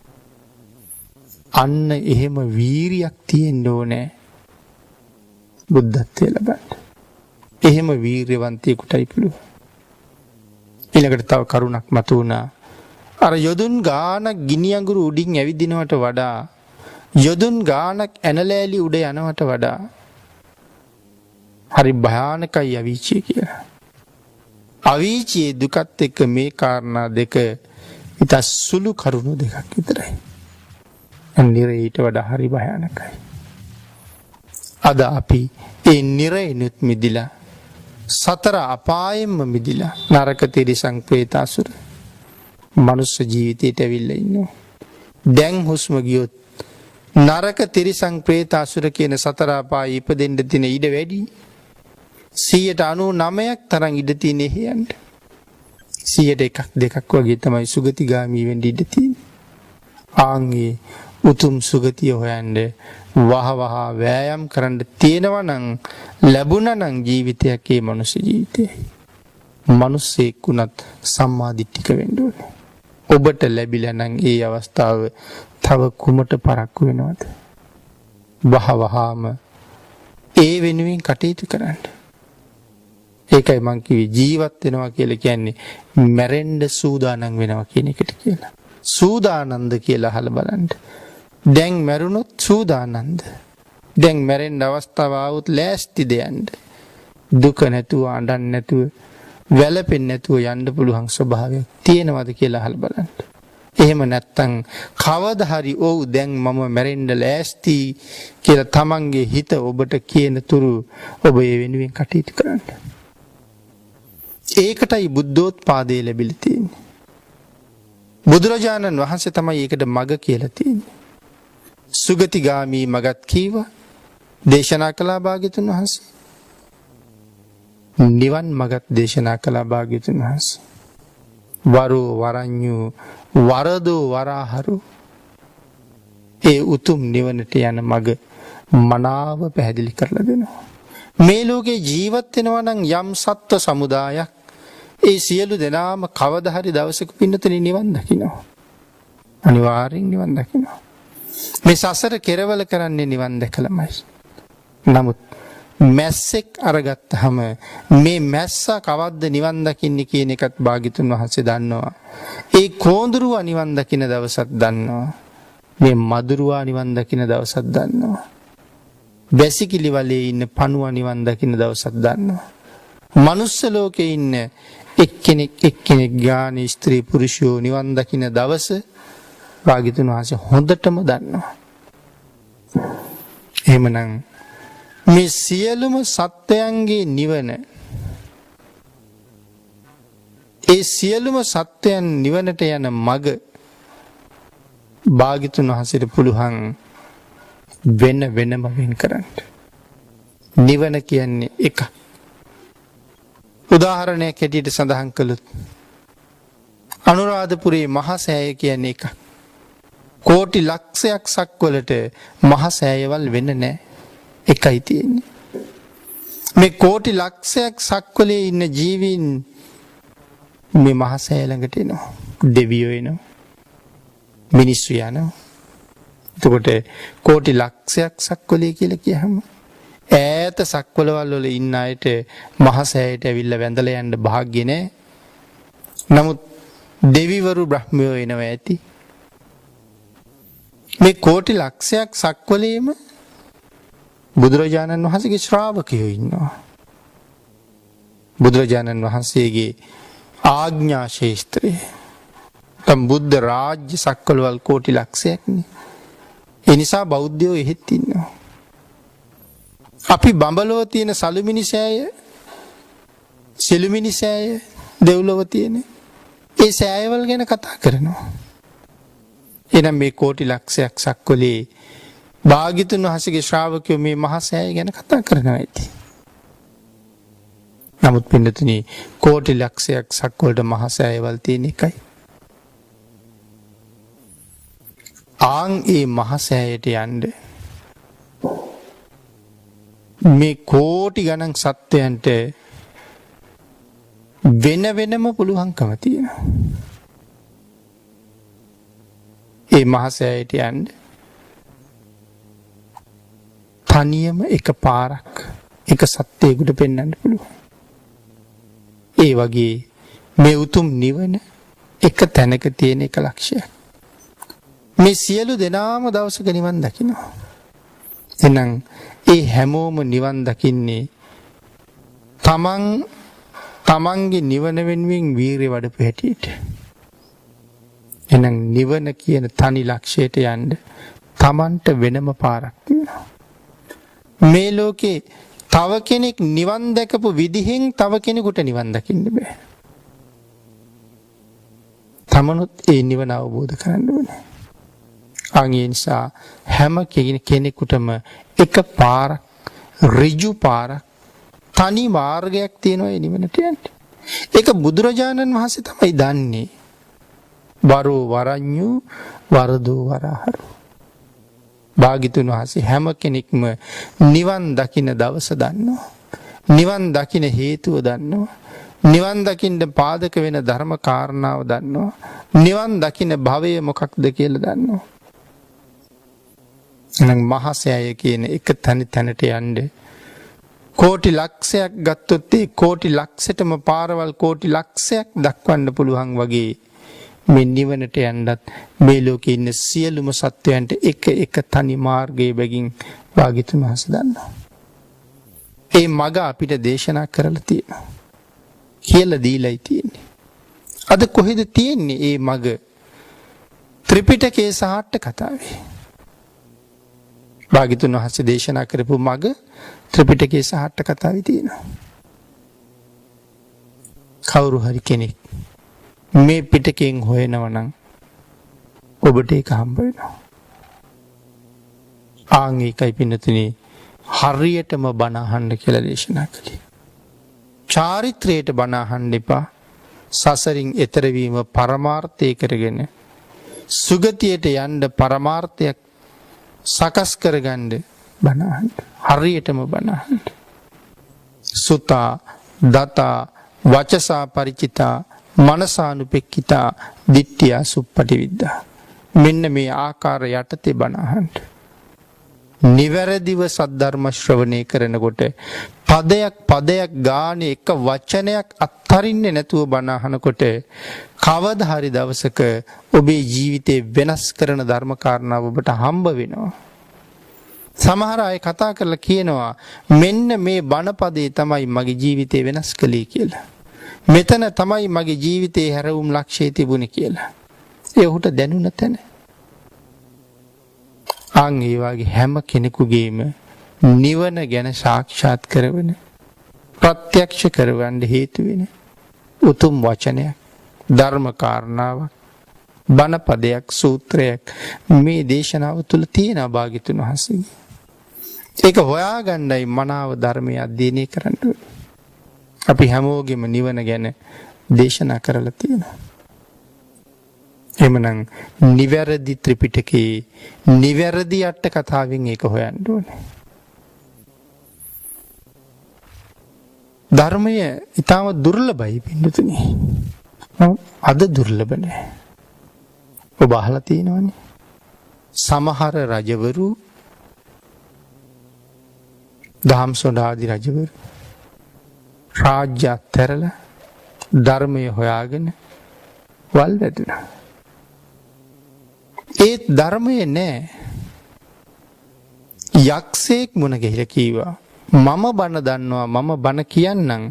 අන්න එහෙම වීරියක් තියෙන්න ඕනේ බුද්ධත්වයේ ලබන්න. එහෙම වීරියවන්තයෙකුටයි පුළුවන්. ඊළඟට තව කරුණක් මතුවුණා. අර යොදුන් ගානක් ගිනි අඟුරු උඩින් ඇවිදිනවට වඩා යොදුන් ගානක් ඇනලෑලි උඩ යනවට වඩා හරි භයානකයි අවීචිය කියලා. අවීචියේ දුකත් එක්ක මේ කාරණා දෙක ඉතා සුළු කරුණු දෙකක් විතරයි. නිරය ඊට වඩා හරි භයානකයි. අද අපි ඒ නිරයනුත් මිදිලා සතර අපායෙන්ම මිදිලා නරක තිරිසන් ප්‍රේත අසුර මනුස්ස ජීවිතයට ඇවිල්ලා ඉන්නවා. දැන් හුස්ම ගියොත් නරක තිරිසන් ප්‍රේත අසුර කියන සතර අපායේ ඉපදෙන්න තියෙන ඉඩ වැඩි. 99% තරම් ඉඩ තියෙන එහෙයන්ට 100ට 1-2 වගේ තමයි සුගතිගාමී වෙන්න ඉඩ තියෙන්නේ. ආන්ගේ උතුම් සුගතිය හොයන්න වහවහ වෑයම් කරන්න තියෙනවා නම් ලැබුණා නම් ජීවිතයක් ඒ මනුස්ස ජීවිතයයි. මිනිස්සෙක් වුණත් සම්මා දිට්ඨික වෙන්න ඕනේ. ඔබට ලැබිලා නම් ඒ අවස්ථාව තව කුමට පරක්කු වෙනවද? වහවහාම ඒ වෙනුවෙන් කටයුතු කරන්න. ඒකයි මං කිව්වේ ජීවත් වෙනවා කියලා කියන්නේ මැරෙන්න සූදානම් වෙනවා කියන එකට කියලා. සූදානන්ද කියලා අහලා බලන්න. දැන් මැරුණොත් සූදානන්ද? දැන් මැරෙන්න අවස්ථාව ආවොත් ලෑස්තිද යන්න? දුක නැතුව අඬන්න නැතුව වැළපෙන්නේ නැතුව යන්න පුළුවන් ස්වභාවයක් තියෙනවද කියලා අහලා බලන්න. එහෙම නැත්තම් කවදා හරි ඔව් දැන් මම මැරෙන්න ලෑස්ති කියලා තමන්ගේ හිත ඔබට කියන තුරු ඔබ ඒ වෙනුවෙන් කටයුතු කරන්න. ඒකටයි බුද්ධෝත්පාදේ ලැබිලා තියෙන්නේ. බුදුරජාණන් වහන්සේ තමයි ඒකට මඟ කියලා තියෙන්නේ. සුගතිගාමී මගත් කීවා දේශනා කළා භාග්‍යතුන් වහන්සේ. නිවන් මගත් දේශනා කළා භාග්‍යතුන් වහන්සේ. වරෝ වරඤ්ඤු වරදෝ වරහරු ඒ උතුම් නිවනට යන මඟ මනාව පැහැදිලි කරලා දෙනවා. මේ ලෝකේ ජීවත් වෙනවා නම් යම් සත්ව සමුදායක් ඒ සියලු දෙනාම කවදා හරි දවසක පින්නතේ නිවන් දකිනවා. අනිවාර්යෙන් නිවන් දකිනවා. මේ සසර කෙරවල කරන්නේ නිවන් දැකලාමයි. නමුත් මැස්සෙක් අරගත්තාම මේ මැස්සා කවද්ද නිවන් දකින්නේ කියන එකත් භාග්‍යතුන් වහන්සේ දන්නවා. ඒ කෝඳුරුවා නිවන් දකින දවසත් දන්නවා. මේ මදුරුවා නිවන් දකින දවසත් දන්නවා. වැසිකිලි වලේ ඉන්න පණුවා නිවන් දකින දවසත් දන්නවා. මනුස්ස ලෝකේ ඉන්න එක්කෙනෙක් ගානේ ස්ත්‍රී පුරුෂයෝ නිවන් දකින දවස භාග්‍යතුන් වහන්සේ හොඳටම දන්නවා. එහෙමනම් මේ සියලුම සත්වයන්ගේ නිවන ඒ සියලුම සත්වයන් නිවනට යන මඟ භාග්‍යතුන් වහන්සේට පුළුවන් වෙන වෙනම වෙන් කරන්න. නිවන කියන්නේ එක. උදාහරණයක් හැටියට සඳහන් කළොත් අනුරාධපුරයේ මහා සෑය කියන්නේ එක. කෝටි ලක්ෂයක් සක්වලට මහා සෑයවල් වෙන්න නැහැ. එකයි තියෙන්නේ. මේ කෝටි ලක්ෂයක් සක්වලේ ඉන්න ජීවීන් මේ මහා සෑය ළඟට එනවා. දෙවියෝ එනවා. මිනිස්සු යනවා. එතකොට කෝටි ලක්ෂයක් සක්වලේ කියලා කියහම ඈත සක්වලවල් වල ඉන්න අයට මහසෑයට ඇවිල්ලා වැඳලා යන්න භාග්‍ය නැහැ. නමුත් දෙවිවරු බ්‍රහ්මයෝ එනවා ඇති. මේ කෝටි ලක්ෂයක් සක්වලේම බුදුරජාණන් වහන්සේගේ ශ්‍රාවකයෝ ඉන්නවා. බුදුරජාණන් වහන්සේගේ ආඥා ශේෂ්ත්‍රය. තම බුද්ධ රාජ්‍ය සක්වලවල් කෝටි ලක්ෂයක්නේ. ඒ නිසා බෞද්ධයෝ එහෙත් ඉන්නවා. අපි බඹලෝ තියෙන සලුමිනි සෑය, සිළුමිනි සෑය, දෙව්ලොව තියෙන ඒ සෑයවල් ගැන කතා කරනවා. එනම් මේ කෝටි ලක්ෂයක් සක්වලේ භාග්‍යතුන් වහන්සේගේ ශ්‍රාවකයෝ මේ මහා සෑය ගැන කතා කරනවා ඇති. නමුත් පින්නතුනි කෝටි ලක්ෂයක් සක්වලට මහා සෑයවල් තියෙන එකයි. ආන් ඒ මහා සෑයට යන්න මේ කෝටි ගණන් සත්වයන්ට වෙන වෙනම පුළුවන්කම තියෙනවා. ඒ මහා සෑයට යන්න තනියම එක පාරක් එක සත්වයකට පෙන්වන්න පුළුවන්. ඒ වගේ මේ උතුම් නිවන එක තැනක තියෙන එක ලක්ෂයක්. මේ සියලු දෙනාම දවසක නිවන් දකිනවා. එහෙනම් ඒ හැමෝම නිවන් දකින්නේ තමන්ගේ නිවන වෙනුවෙන් වීරිය වඩපු හැටියට. එහෙනම් නිවන කියන තනි ලක්ෂයට යන්න තමන්ට වෙනම පාරක් තියෙනවා. මේ ලෝකේ තව කෙනෙක් නිවන් දැකපු විදිහෙන් තව කෙනෙකුට නිවන් දකින්න බෑ. තමනුත් ඒ නිවන අවබෝධ කරගන්න ඕනේ. ඒ නිසා හැම කෙනෙකුටම එක පාරක්, ඍජු පාරක්, තනි මාර්ගයක් තියෙනවා ඒ නිවනට යන්න. ඒක බුදුරජාණන් වහන්සේ තමයි දන්නේ. වරෝ වරඤ්ඤු වරදෝ වරහරු. භාග්‍යතුන් වහන්සේ හැම කෙනෙක්ම නිවන් දකින්න දවස දන්නවා. නිවන් දකින්න හේතුව දන්නවා. නිවන් දකින්න පාදක වෙන ධර්ම කාරණාව දන්නවා. නිවන් දකින්න භවය මොකක්ද කියලා දන්නවා. එහෙනම් මහා සෑය කියන එක තැනට යන්න කෝටි ලක්ෂයක් ගත්තොත් ඒ කෝටි ලක්ෂෙටම පාරවල් කෝටි ලක්ෂයක් දක්වන්න පුළුවන් වගේ මේ නිවනට යන්නත් මේ ලෝකේ ඉන්න සියලුම සත්වයන්ට එක තනි මාර්ගයේ බැගින් භාග්‍යතුන් වහන්සේ දන්නවා. ඒ මඟ අපිට දේශනා කරලා තියෙනවා. කියලා දීලායි තියෙන්නේ. අද කොහෙද තියෙන්නේ මේ මඟ? ත්‍රිපිටකයේ සාහට්ට කතාවේ. භාග්‍යතුන් වහන්සේ දේශනා කරපු මඟ ත්‍රිපිටකයේ සාහට්ට කතාවේ තියෙනවා. කවුරු හරි කෙනෙක් මේ පිටකයෙන් හොයනවා නම් ඔබට ඒක හම්බ වෙනවා. ආන් ඒකයි පින්නතුනි හරියටම බණ අහන්න කියලා දේශනා කළේ. චාරිත්‍රයට බණ අහන්න එපා. සසරින් එතර වීම පරමාර්ථය කරගෙන සුගතියට යන්න පරමාර්ථයක් සකස් කරගන්න බණ අහන්න. හරියටම බණ අහන්න. සුතා දතා වචසා පරිචිතා මනසානුපෙක්කිතා දිට්ඨියා සුප්පටිවිද්දා. මෙන්න මේ ආකාර යටතේ බණ අහන්න. නිවැරදිව සද්ධර්ම ශ්‍රවණය කරනකොට පදයක් ගානේ එක වචනයක් අත්හරින්නේ නැතුව බණ අහනකොට කවදා හරි දවසක ඔබේ ජීවිතේ වෙනස් කරන ධර්ම කාරණා ඔබට හම්බ වෙනවා. සමහර අය කතා කරලා කියනවා මෙන්න මේ බණ පදේ තමයි මගේ ජීවිතේ වෙනස් කළේ කියලා. මෙතන තමයි මගේ ජීවිතේ හැරවුම් ලක්ෂ්‍යය තිබුණේ කියලා. ඒ ඔහුට දැනුණ තැන. අන් ඒ වගේ හැම කෙනෙකුගේම නිවන ගැන සාක්ෂාත් කරවන ප්‍රත්‍යක්ෂ කරවන්න හේතු වෙන උතුම් වචනයක්, ධර්ම කාරණාවක්, බණ පදයක්, සූත්‍රයක් මේ දේශනාව තුළ තියෙන භාග්‍යතුන් වහන්සේගේ. ඒක හොයාගන්නයි මනාව ධර්මය අධ්‍යයනය කරන්න ඕනේ. අපි හැමෝගෙම නිවන ගැන දේශනා කරලා තියෙනවා. එමනම් නිවැරදි ත්‍රිපිටකයේ නිවැරදි අට කතාවෙන් ඒක හොයන්න ඕනේ. ධර්මය ඊටම දුර්ලභයි පින්නතුනි. අද දුර්ලභ නෑ. ඔබ අහලා තියෙනවනේ. සමහර රජවරු දහම් සොඬාදී රජවරු රාජ්‍ය අත්හැරලා ධර්මය හොයාගෙන වල් වැදුණා. ඒත් ධර්මය නෑ. යක්ෂයෙක් මුණ ගැහිලා කීවා මම බණ දන්නවා මම බණ කියන්නම්.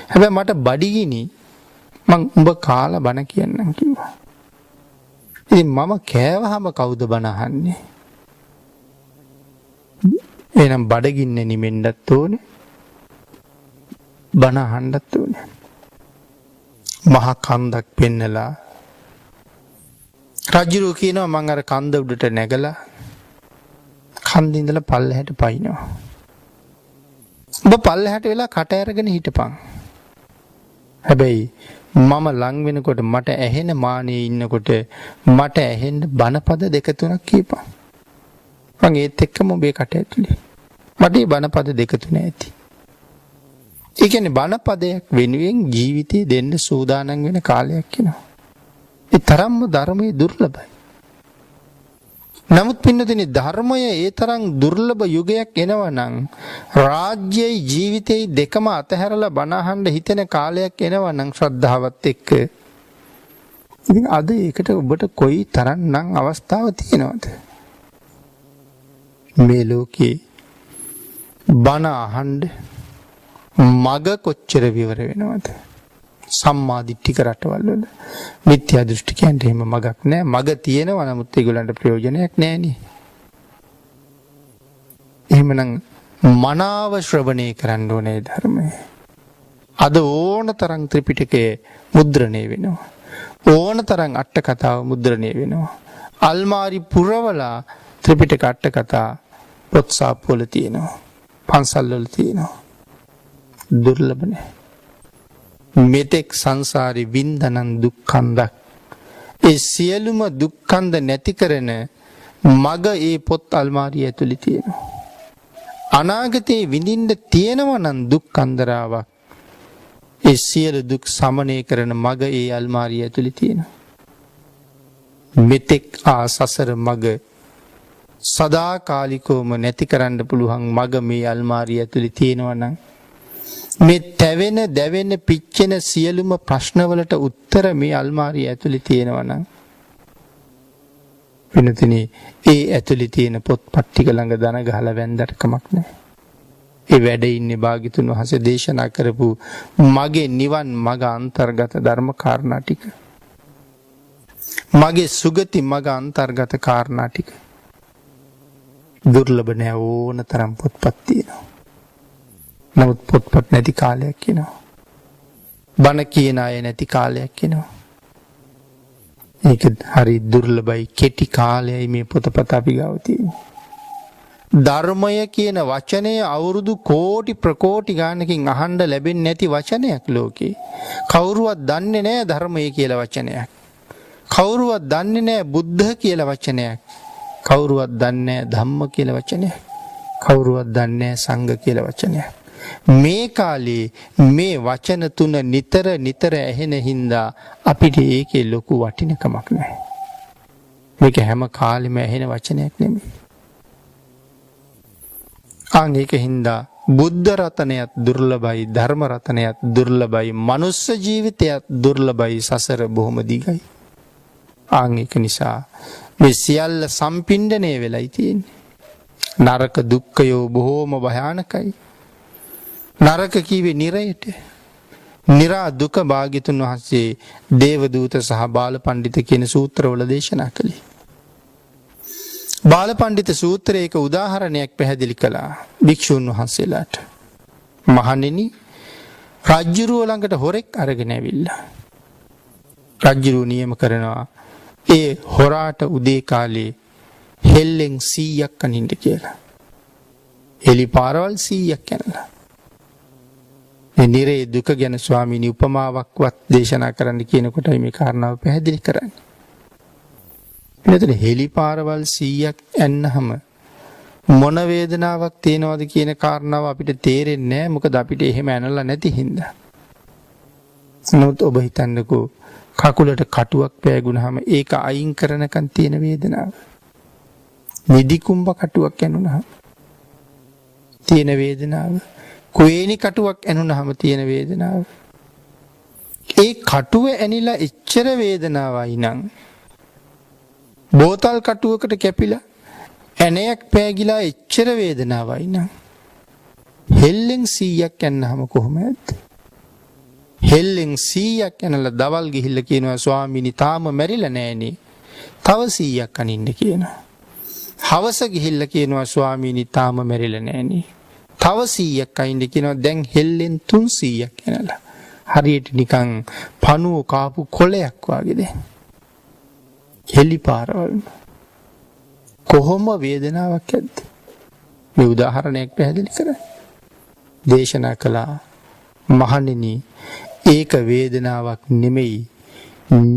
හැබැයි මට බඩගිනි මං උඹ කාලා බණ කියන්නම් කිව්වා. ඉතින් මම කෑවහම කවුද බණ අහන්නේ? එහෙනම් බඩගින්න නිමෙන්නත් ඕනේ. බණ අහන්නත් ඕනේ. මහා කන්දක් පෙන්නලා රජුරු කියනවා මං අර කන්ද උඩට නැගලා කන්ද ඉඳලා පල්ලෙහාට පයින්නවා. ඔබ පල්ලෙහාට වෙලා කට අරගෙන හිටපන්. හැබැයි මම ලං වෙනකොට මට ඇහෙන මානේ ඉන්නකොට මට ඇහෙන්න බණපද දෙක තුනක් කියපන්. මං ඒත් එක්කම ඔබේ කට ඇතුලේ. මට මේ බණපද දෙක තුන ඇති. ඒ කියන්නේ බණපදයක් වෙනුවෙන් ජීවිතේ දෙන්න සූදානම් වෙන කාලයක් එනවා. ඒ තරම්ම ධර්මයේ දුර්ලභයි. නමුත් පින්නතුනි ධර්මය ඒ තරම් දුර්ලභ යුගයක් එනවනම් රාජ්‍යයි ජීවිතේ දෙකම අතහැරලා බණ අහන්න හිතෙන කාලයක් එනවනම් ශ්‍රද්ධාවත් එක්ක ඉතින් අද ඒකට ඔබට කොයි තරම්නම් අවස්ථාව තියෙනවද මේ ලෝකේ බණ අහන්න මග කොච්චර විවර වෙනවද සම්මා දිට්ඨික රටවල් වල මිත්‍යා දෘෂ්ටිකයන්ට එහෙම මගක් නැහැ. මග තියෙනවා නමුත් ඒගොල්ලන්ට ප්‍රයෝජනයක් නැහෙනේ. එහෙමනම් මනාව ශ්‍රවණය කරන්න ඕනේ ධර්මය. අද ඕන තරම් ත්‍රිපිටකයේ මුද්‍රණය වෙනවා. ඕන තරම් අට කතාව මුද්‍රණය වෙනවා. අල්මාරි පුරවලා ත්‍රිපිටක අට කතා පොත් සාප්පුවල තියෙනවා. පන්සල් වල තියෙනවා. දුර්ලභ නැහැ. මෙතෙක් සංසාරි වින්දනන් දුක්ඛන්දක්. ඒ සියලුම දුක්ඛන්ද නැති කරන මග ඒ පොත් අල්මාරිය ඇතුලේ තියෙනවා. අනාගතේ විඳින්න තියෙනවා නම් දුක්ඛන්දරාවක්. ඒ සියලු දුක් සමනය කරන මග ඒ අල්මාරිය ඇතුලේ තියෙනවා. මෙතෙක් ආසසර මග සදාකාලිකවම නැති කරන්න පුළුවන් මග මේ අල්මාරිය ඇතුලේ තියෙනවා නම් මේ තැවෙන දැවෙන පිච්චෙන සියලුම ප්‍රශ්නවලට උත්තර මේ අල්මාරිය ඇතුලේ තියෙනවා නම් වෙනතනේ ඒ ඇතුලේ තියෙන පොත්පත් ටික ළඟ දන ගහලා වැන්දට කමක් නැහැ. ඒ වැඩ ඉන්නේ භාග්‍යතුන් වහන්සේ දේශනා කරපු මගේ නිවන් මග අන්තර්ගත ධර්ම කාරණා ටික. මගේ සුගති මග අන්තර්ගත කාරණා ටික. දුර්ලභ නැහැ ඕන තරම් පොත්පත් තියෙනවා. නමුත් පොත්පත් නැති කාලයක් එනවා. බණ කියන අය නැති කාලයක් එනවා. ඒක හරි දුර්ලභයි කෙටි කාලයයි මේ පොතපත අපි ගාව තියෙන්නේ. ධර්මය කියන වචනය අවුරුදු කෝටි ප්‍රකෝටි ගානකින් අහන්න ලැබෙන්නේ නැති වචනයක් ලෝකේ. කවුරුවත් දන්නේ නැහැ ධර්මය කියලා වචනයක්. කවුරුවත් දන්නේ නැහැ බුද්ධ කියලා වචනයක්. කවුරුවත් දන්නේ නැහැ ධම්ම කියලා වචනයක්. කවුරුවත් දන්නේ නැහැ සංඝ කියලා වචනයක්. මේ කාලේ මේ වචන තුන නිතර නිතර ඇහෙන හින්දා අපිට ඒකේ ලොකු වටිනකමක් නැහැ. මේක හැම කාලෙම ඇහෙන වචනයක් නෙමෙයි. ඒක හින්දා බුද්ධ රතනයත් දුර්ලභයි, ධර්ම රතනයත් දුර්ලභයි, මනුස්ස ජීවිතයත් දුර්ලභයි, සසර බොහොම දිගයි. ඒක නිසා මේ සියල්ල සම්පින්ඩණය වෙලයි තියෙන්නේ. නරක දුක්ඛයෝ බොහෝම භයානකයි. නරක කීවේ නිරයට. නිරා දුක භාග්‍යතුන් වහන්සේ දේවදූත සහ බාලපණ්ඩිත කියන සූත්‍රවල දේශනා කළේ. බාලපණ්ඩිත සූත්‍රයේ එක උදාහරණයක් පැහැදිලි කළා භික්ෂුන් වහන්සේලාට. මහණෙනි, රජ්ජුරුව ළඟට හොරෙක් අරගෙන ඇවිල්ලා. රජ්ජුරුව නියම කරනවා ඒ හොරාට උදේ කාලේ හෙල්ලෙන් 100ක් අනින්න කියලා. එලි පාරවල් 100ක් යනලා. නිරේ දුක ගැන ස්වාමීනි උපමාවක්වත් දේශනා කරන්න කියනකොටයි මේ කාරණාව පැහැදිලි කරන්නේ. එතන හෙලි පාරවල් 100ක් යන්නහම මොන වේදනාවක් තියෙනවද කියන කාරණාව අපිට තේරෙන්නේ නැහැ. මොකද අපිට එහෙම ඇනලා නැති හින්දා. නමුත් ඔබ නිදිකුම්බ කටුවක් ඇනුනහම තියෙන වේදනාව, කුවේණි කටුවක් ඇනුනහම තියෙන වේදනාව, ඒ කටුව ඇනිලා එච්චර වේදනාවයි නම් බෝතල් කටුවකට කැපිලා ඇණයක් පෑගිලා එච්චර වේදනාවයි නම් හෙල්ලෙන් 100ක් යන්නහම කොහොමද? හෙල්ලෙන් 100ක් යනලා දවල් ගිහිල්ලා කියනවා ස්වාමීනි තාම මැරිලා නෑනේ, තව 100ක් අනින්න කියනවා. හවස ගිහිල්ලා කියනවා ස්වාමීනි තාම මැරිලා නෑනේ, තව 100ක් අයින්න කියනවා. දැන් හෙල්ලෙන් 300ක් යනලා හරියට නිකන් පණුව කාපු කොලයක් වගේ දැන් හෙලි පාරවල්. කොහොම වේදනාවක් ඇද්ද? මේ උදාහරණයක් පැහැදිලි කරන්න දේශනා කළා. මහණෙනි, ඒක වේදනාවක් නෙමෙයි,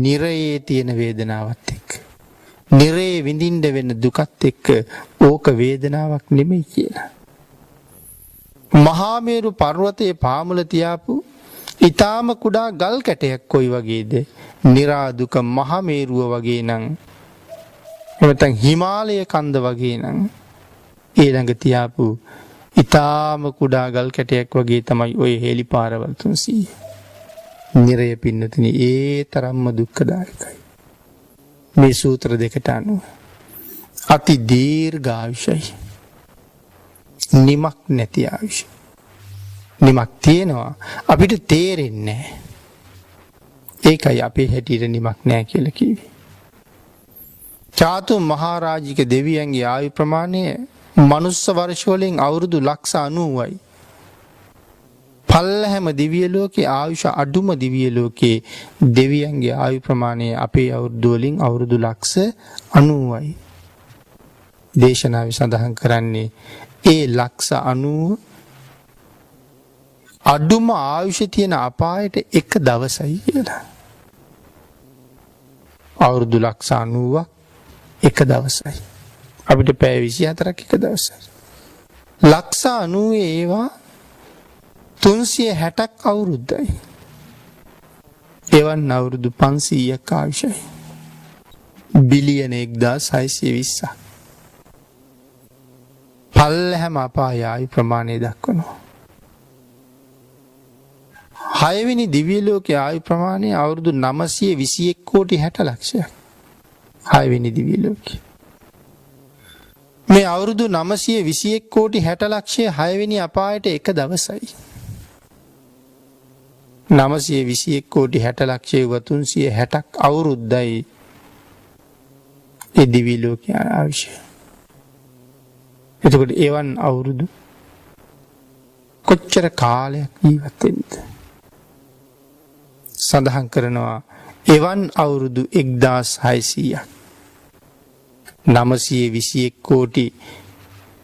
නිරයේ තියෙන වේදනාවත් එක්ක, නිරයේ විඳින්න වෙන දුකත් එක්ක ඕක වේදනාවක් නෙමෙයි කියලා. මහා මේරු පර්වතයේ පාමුල තියාපු ඊටාම කුඩා ගල් කැටයක් කොයි වගේද? නිරා දුක මහා මේරුව වගේ නම්, නැත්නම් හිමාලය කන්ද වගේ නම් ඊළඟ තියාපු ඊටාම කුඩා ගල් කැටයක් වගේ තමයි ওই හේලි පාරවල් 300. නිරය පින්නතුනි ඒ තරම්ම දුක්ඛදායකයි. මේ සූත්‍ර දෙකට අනුව අති දීර්ඝ ආයුෂයි, නිමක් නැති ආයුෂ. නිමක් තියෙනවා අපිට තේරෙන්නේ නැහැ. ඒකයි අපේ හැටියට නිමක් නැහැ කියලා කිව්වේ. චාතු මහරජික දෙවියන්ගේ ආයු ප්‍රමාණය මනුස්ස වර්ෂ වලින් අවුරුදු 90යි. පල්ලහැම දිව්‍ය ලෝකේ ආයුෂ අඩුම දිව්‍ය ලෝකේ දෙවියන්ගේ ආයු ප්‍රමාණය අපේ අවුරුදු වලින් අවුරුදු 90යි. දේශනාවේ සඳහන් කරන්නේ ඒ 90 අඩුම ආයුෂ තියෙන අපායට එක දවසයි කියලා. අවුරුදු 90ක් එක දවසයි. අපිට පැය 24ක් එක දවසයි. 90 ඒවා 360ක් අවුරුද්දයි. එවන් අවුරුදු 500ක් ආයුෂයි. බිලියන 1620ක්. පල්ලහැම අපාය ආයු ප්‍රමාණය දක්වනවා. 6 වෙනි දිව්‍ය ලෝකයේ ආයු ප්‍රමාණය අවුරුදු 921 කෝටි 60 ලක්ෂයක්. 6 වෙනි දිව්‍ය ලෝකේ. මේ අවුරුදු 921 කෝටි 60 ලක්ෂය 6 වෙනි අපායට එක දවසයි. 921 කෝටි 60 ලක්ෂය 360ක් අවුරුද්දයි ඒ දිව්‍ය ලෝකයේ ආයුෂ. එතකොට එවන් අවුරුදු කොච්චර කාලයක් ජීවත් වෙන්නද? සඳහන් කරනවා එවන් අවුරුදු 1600ක් 921 කෝටි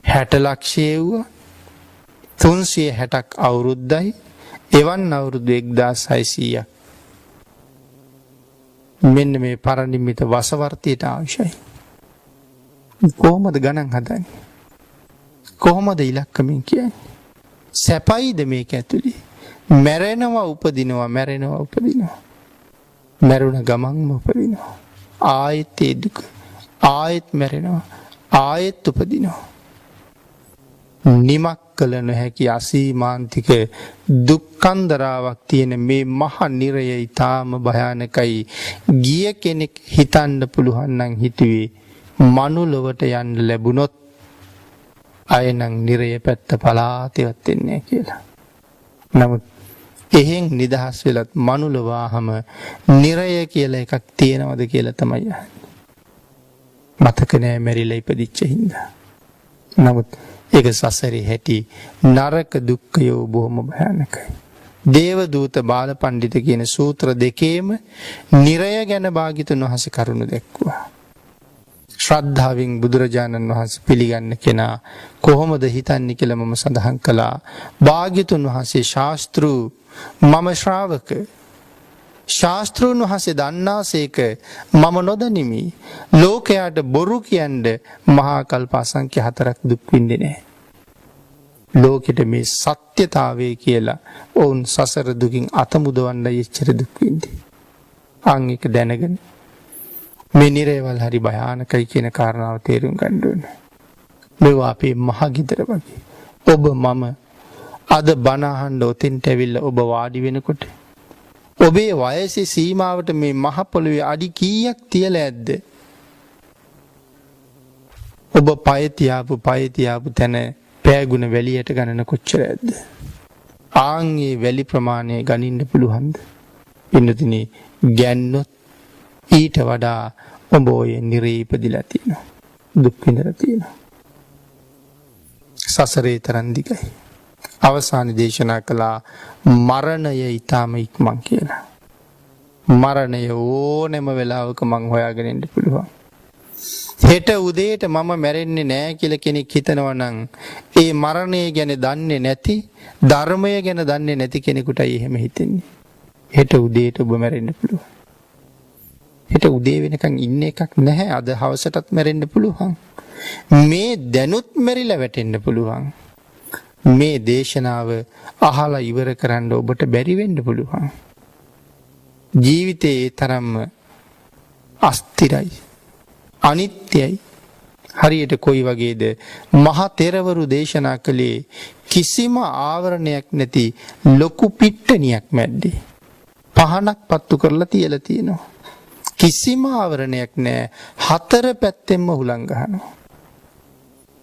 60 ලක්ෂය වූ 360ක් අවුරුද්දයි එවන් අවුරුදු 1600ක් මෙන්න මේ පරිනිම්මිත වසවර්තියට අවශ්‍යයි. කොහොමද ගණන් හදන්නේ? කොහොමද ඉලක්කමින් කියන්නේ? සැපයිද මේක ඇතුලේ? මැරෙනවා උපදිනවා, මැරෙනවා උපදිනවා, මැරුණ ගමන්ම උපදිනවා, ආයෙත් ඒ දුක, ආයෙත් මැරෙනවා, ආයෙත් උපදිනවා. නිමක් කළ නොහැකි අසීමාන්තික දුක්ඛන්දරාවක් තියෙන මේ මහා නිරය ඊටාම භයානකයි. ගිය කෙනෙක් හිතන්න පුළුවන් නම් හිතුවේ මනුලොවට යන්න ලැබුණොත් අයනම් නිරය පැත්ත පලාතෙවත් වෙන්නේ කියලා. නමුත් එහෙන් නිදහස් වෙලත් මනුලවාහම නිරය කියලා එකක් තියෙනවද කියලා තමයි අහන්නේ. මතක නෑ මැරිලා ඉපදිච්ච හින්දා. නමුත් ඒක සසරේ හැටි නරක දුක්ඛයෝ බොහොම භයානකයි. දේවදූත බාලපඬිත කියන සූත්‍ර දෙකේම නිරය ගැන භාග්‍යතුන් වහන්සේ කරුණු දැක්වුවා. ශ්‍රද්ධාවෙන් බුදුරජාණන් වහන්සේ පිළිගන්න කෙනා කොහොමද හිතන්නේ කියලා මම සඳහන් කළා. භාග්‍යතුන් වහන්සේ ශාස්ත්‍රු, මම ශ්‍රාවක. ශාස්ත්‍රූන් වහන්සේ දන්නාසේක මම නොදනිමි. ලෝකයට බොරු කියන්න මහා කල්ප අසංඛ්‍ය 4ක් දුක් විඳින්නේ නැහැ. ලෝකෙට මේ සත්‍යතාවය කියලා ඔවුන් සසර දුකින් අත මුදවන්නයි එච්චර දුක් විඳින්නේ. අන් එක දැනගෙන මේ නිරේවල් හරි භයානකයි කියන කාරණාව තේරුම් ගන්න ඕනේ. මේවා අපේ මහ ගෙදර වගේ. ඔබ මම අද බණ අහන්න ඔතෙන්ට ඇවිල්ලා ඔබ වාඩි වෙනකොට ඔබේ වයසේ සීමාවට මේ මහ පොළොවේ අඩි කීයක් තියලා ඇද්ද? ඔබ පය තියාපු තැන පෑගුණ වැලියට ගණන කොච්චර ඇද්ද? ආන්ගේ වැලි ප්‍රමාණය ගනින්න පුළුවන්ද? පින්නතුනි ගැන්නොත් ඊට වඩා ඔබ ඔය නිරේ ඉපදිලා තියෙනවා. දුක් විඳලා තියෙනවා. සසරේ තරම් දිගයි. අවසාන දේශනා කළා මරණය ඊටම ඉක්මන් කියලා. මරණය ඕනෙම වෙලාවක මං හොයාගෙන ඉන්න පුළුවන්. හෙට උදේට මම මැරෙන්නේ නෑ කියලා කෙනෙක් හිතනවා නම් ඒ මරණය ගැන දන්නේ නැති, ධර්මය ගැන දන්නේ නැති කෙනෙකුටයි එහෙම හිතෙන්නේ. හෙට උදේට ඔබ මැරෙන්න පුළුවන්. හෙට උදේ වෙනකන් ඉන්න එකක් නැහැ. අද හවසටත් මැරෙන්න පුළුවන්. මේ දැනුත් මැරිලා වැටෙන්න පුළුවන්. මේ දේශනාව අහලා ඉවර කරන්න ඔබට බැරි වෙන්න පුළුවන්. ජීවිතේ තරම්ම අස්තිරයි, අනිත්‍යයි. හරියට කොයි වගේද මහ තෙරවරු දේශනා කළේ කිසිම ආවරණයක් නැති ලොකු පිට්ටනියක් මැද්දේ පහනක් පත්තු කරලා තියලා තියෙනවා. කිසිම ආවරණයක් නැහැ. හතර පැත්තෙන්ම හුලං ගහනවා.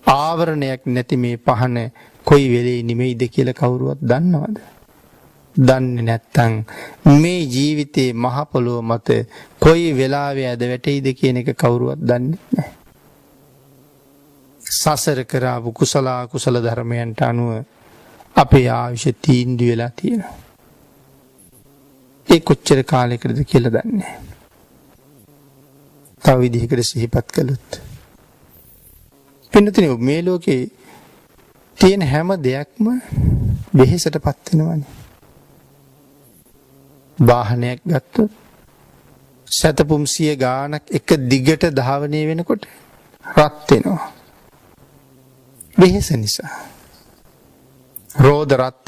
ආවරණයක් නැති මේ පහන කොයි වෙලේ නිමෙයිද කියලා කවුරුවත් දන්නවද? දන්නේ නැත්තම් මේ ජීවිතේ මහ පොළොව මත කොයි වෙලාවෙ ඇද වැටෙයිද කියන එක කවුරුවත් දන්නේ නැහැ. සසර කරාපු කුසල ධර්මයන්ට අනුව අපේ ආයුෂ තීන්දුව වෙලා තියෙනවා. ඒ කොච්චර කාලයකටද කියලා දන්නේ නැහැ. තව විදිහකට සිහිපත් කළොත් පින්නතුනි මේ ලෝකේ තියෙන හැම දෙයක්ම වෙහෙසටපත් වෙනවනේ. වාහනයක් ගත්තොත් සතපුම් 100 ගානක් එක දිගට ධාවනය වෙනකොට රත් වෙනවා. වෙහෙස නිසා. රෝද රත්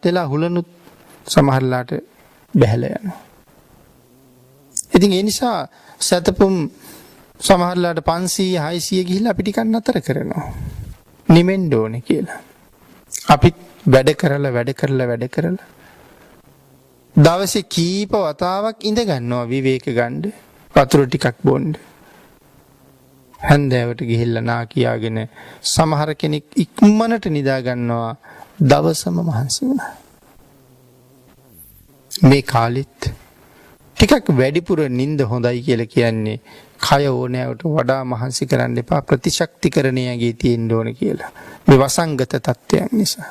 වෙලා හුලනුත් සමහරලාට බැහැලා යනවා. ඉතින් ඒ නිසා සතපුම් සමහරලාට 500 600 ගිහිල්ලා අපි ටිකක් නතර කරනවා. නිමෙන්න ඕනේ කියලා. අපි වැඩ කරලා දවසේ කීප වතාවක් ඉඳ ගන්නවා විවේක ගන්න, වතුර ටිකක් බොන්න. හැන්දෑවට ගිහිල්ලා නා කියාගෙන සමහර කෙනෙක් ඉක්මනට නිදා ගන්නවා දවසම මහන්සි වුණා. මේ කාලෙත් ටිකක් වැඩිපුර නිින්ද හොඳයි කියලා කියන්නේ කය ඕනෑවට වඩා මහන්සි කරන්න එපා, ප්‍රතිශක්තිකරණයගේ තියෙන්න ඕන කියලා. මේ වසංගත තත්ත්වයන් නිසා.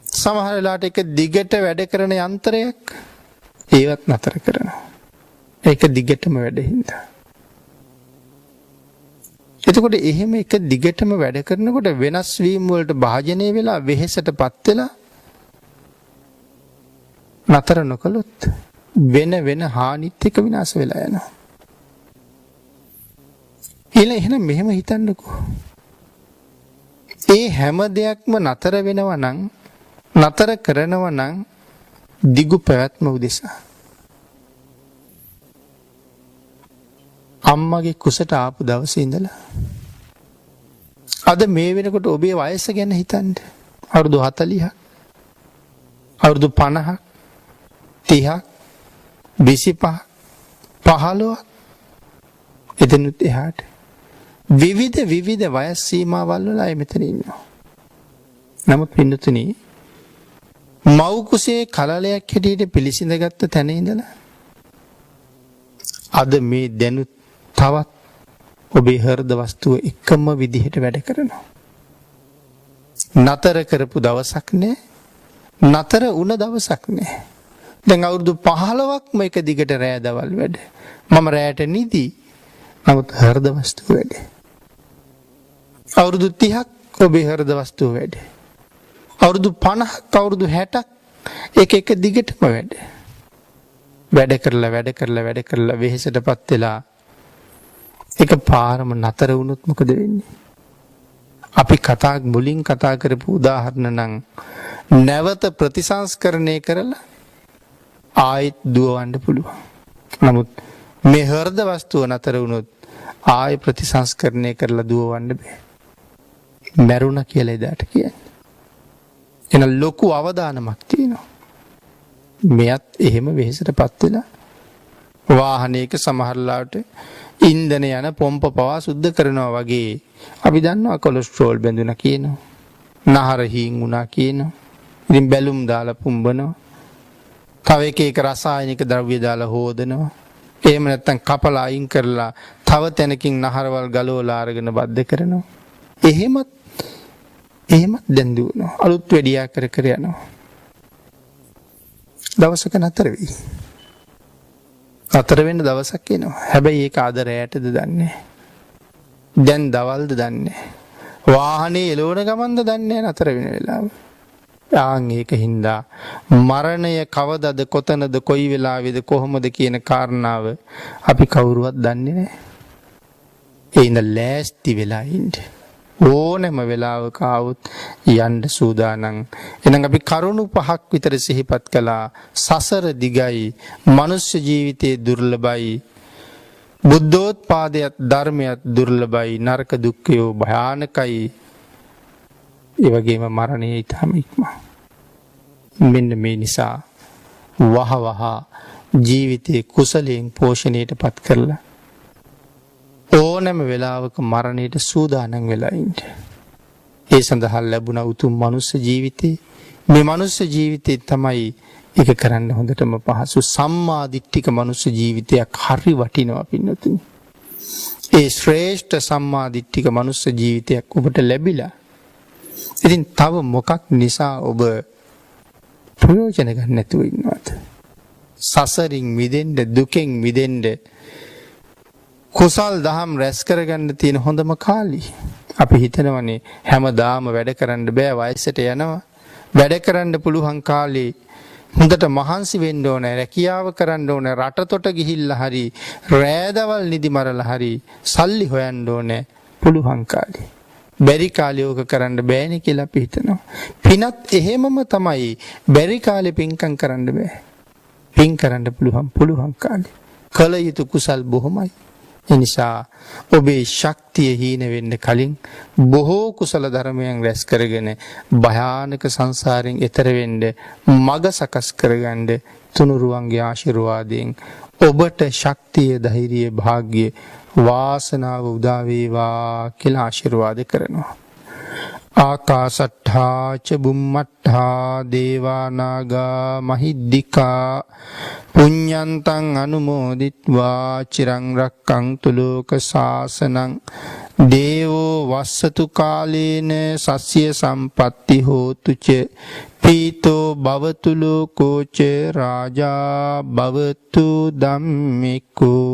සමහර වෙලාවට එක දිගට වැඩ කරන යන්ත්‍රයක් ඒවත් නතර කරනවා. ඒක දිගටම වැඩ හින්දා. එතකොට එහෙම එක දිගටම වැඩ කරනකොට වෙනස් වීම වලට භාජනය වෙලා වෙහෙසටපත් වෙලා නතර නොකළොත් වෙන හානිත් එක විනාශ වෙලා යනවා. එහෙනම් මෙහෙම හිතන්නකෝ. ඒ හැම දෙයක්ම නතර වෙනවා නම්, නතර කරනවා නම් දිගු පැවැත්ම උදෙසා. අම්මගේ කුසට ආපු දවසේ ඉඳලා අද මේ වෙනකොට ඔබේ වයස ගැන හිතන්න. අවුරුදු 40ක්, අවුරුදු 50ක්, 30ක්, 25ක්, 15ක්, එතනුත් එහාට විවිධ වයස් සීමාවල් වල අය මෙතන ඉන්නවා. නමුත් පින්නතුනි මව් කුසේ කලලයක් හැටියට පිළිසිඳගත්ත තැන ඉඳලා අද මේ දැනුත් තවත් ඔබේ හෘද වස්තුව එකම විදිහට වැඩ කරනවා. නතර කරපු දවසක් නෑ, නතර වුණ දවසක් නෑ. දැන් අවුරුදු 15ක්ම එක දිගට රෑ දවල් වැඩ. මම රෑට නිදි. නමුත් හෘද වස්තුව වැඩ. අවුරුදු 30ක් ඔබේ හෘද වස්තුව වැඩ. අවුරුදු 50ක්, අවුරුදු 60ක් එක දිගටම වැඩ. වැඩ කරලා වෙහෙසටපත් වෙලා එක පාරම නතර වුණොත් මොකද වෙන්නේ? අපි මුලින් කතා කරපු උදාහරණ නම් නැවත ප්‍රතිසංස්කරණය කරලා ආයෙත් දුවවන්න පුළුවන්. නමුත් මේ හෘද වස්තුව නතර වුණොත් ආය ප්‍රතිසංස්කරණය කරලා දුවවන්න බෑ. මැරුණ කියලා එදාට කියන්නේ. එහෙනම් ලොකු අවදානමක් තියෙනවා. මෙයත් එහෙම වෙහෙසටපත් වෙලා වාහනයක සමහරලාට ඉන්ධන යන පොම්ප පවා සුද්ධ කරනවා වගේ අපි දන්නවා කොලෙස්ටරෝල් බැඳුණා කියනවා. නහර හීන් වුණා කියනවා. ඉතින් බැලුම් දාලා පුම්බනවා. තව එක රසායනික ද්‍රව්‍ය දාලා හොදනවා. එහෙම නැත්නම් කපලා අයින් කරලා තව තැනකින් නහරවල් ගලවලා අරගෙන බද්ධ කරනවා. එහෙමත් දැන් දුවනවා. අලුත් වැඩියා කර කර යනවා. දවසක නතර වෙයි. නතර වෙන්න දවසක් එනවා. හැබැයි ඒක අද රැයටද දන්නේ. දැන් දවල්ද දන්නේ. වාහනේ එළවන ගමන්ද දන්නේ නතර වෙන වෙලාව. ආන් ඒක හින්දා මරණය කවදද කොතනද කොයි වෙලාවේද කොහොමද කියන කාරණාව අපි කවුරුවත් දන්නේ නැහැ. ඒ ඉඳ ලෑස්ති වෙලා ඉන්න. ඕනෑම වෙලාවක ආවොත් යන්න සූදානම්. එහෙනම් අපි කරුණු පහක් විතර සිහිපත් කළා. සසර දිගයි, මනුෂ්‍ය ජීවිතයේ දුර්ලභයි, බුද්ධෝත්පාදයත් ධර්මයත් දුර්ලභයි, නරක දුක්ඛය භයානකයි. ඒ වගේම මරණය ඊටම ඉක්මන. මෙන්න මේ නිසා වහවහ ජීවිතයේ කුසලයෙන් පෝෂණයටපත් කරලා ඕනෑම වෙලාවක මරණයට සූදානම් වෙලා ඉන්න. ඒ සඳහා ලැබුණ උතුම් මනුෂ්‍ය ජීවිතේ මේ මනුෂ්‍ය ජීවිතේ තමයි ඒක කරන්න හොඳටම පහසු සම්මා දිට්ඨික මනුෂ්‍ය ජීවිතයක් හරි වටිනවා පින්නතුනි. ඒ ශ්‍රේෂ්ඨ සම්මා දිට්ඨික මනුෂ්‍ය ජීවිතයක් ඔබට ලැබිලා. ඉතින් තව මොකක් නිසා ඔබ ප්‍රයෝජන ගන්න නැතුව ඉන්නවද? සසරින් මිදෙන්න, දුකෙන් මිදෙන්න කුසල් දහම් රැස් කරගන්න තියෙන හොඳම කාලේ. අපි හිතනවනේ හැමදාම වැඩ කරන්න බෑ, වයසට යනවා. වැඩ කරන්න පුළුවන් කාලේ හොඳට මහන්සි වෙන්න ඕනේ, රැකියාව කරන්න ඕනේ, රටතොට ගිහිල්ලා හරි රෑදවල් නිදි මරලා හරි සල්ලි හොයන්න ඕනේ පුළුවන් කාලේ. බැරි කාලේ ඕක කරන්න බෑනේ කියලා අපි හිතනවා. පිනත් එහෙමම තමයි. බැරි කාලේ පින්කම් කරන්න බෑ. පින් කරන්න පුළුවන් කාලේ. කල යුතු කුසල් බොහොමයි. එනිසා ඔබේ ශක්තිය හීන වෙන්න කලින් බොහෝ කුසල ධර්මයන් රැස් කරගෙන භයානක සංසාරයෙන් එතර වෙන්න මඟ සකස් කරගන්න තුනුරුවන්ගේ ආශිර්වාදයෙන් ඔබට ශක්තිය, ධෛර්යය, භාග්‍ය, වාසනාව උදා වේවා කියලා ආශිර්වාද කරනවා. ආකාසට්ඨා ච බුම්මට්ඨා දේවා නාග මහිද්దికා පුඤ්ඤන්තං අනුමෝදිත්වා චිරං රක්ඛන්තු ලෝක සාසනං දේවෝ වස්සතු කාලේන සස්්‍ය සම්පatti හෝතු ච පීතෝ භවතු ලෝකෝ ච රාජා භවතු ධම්මිකෝ.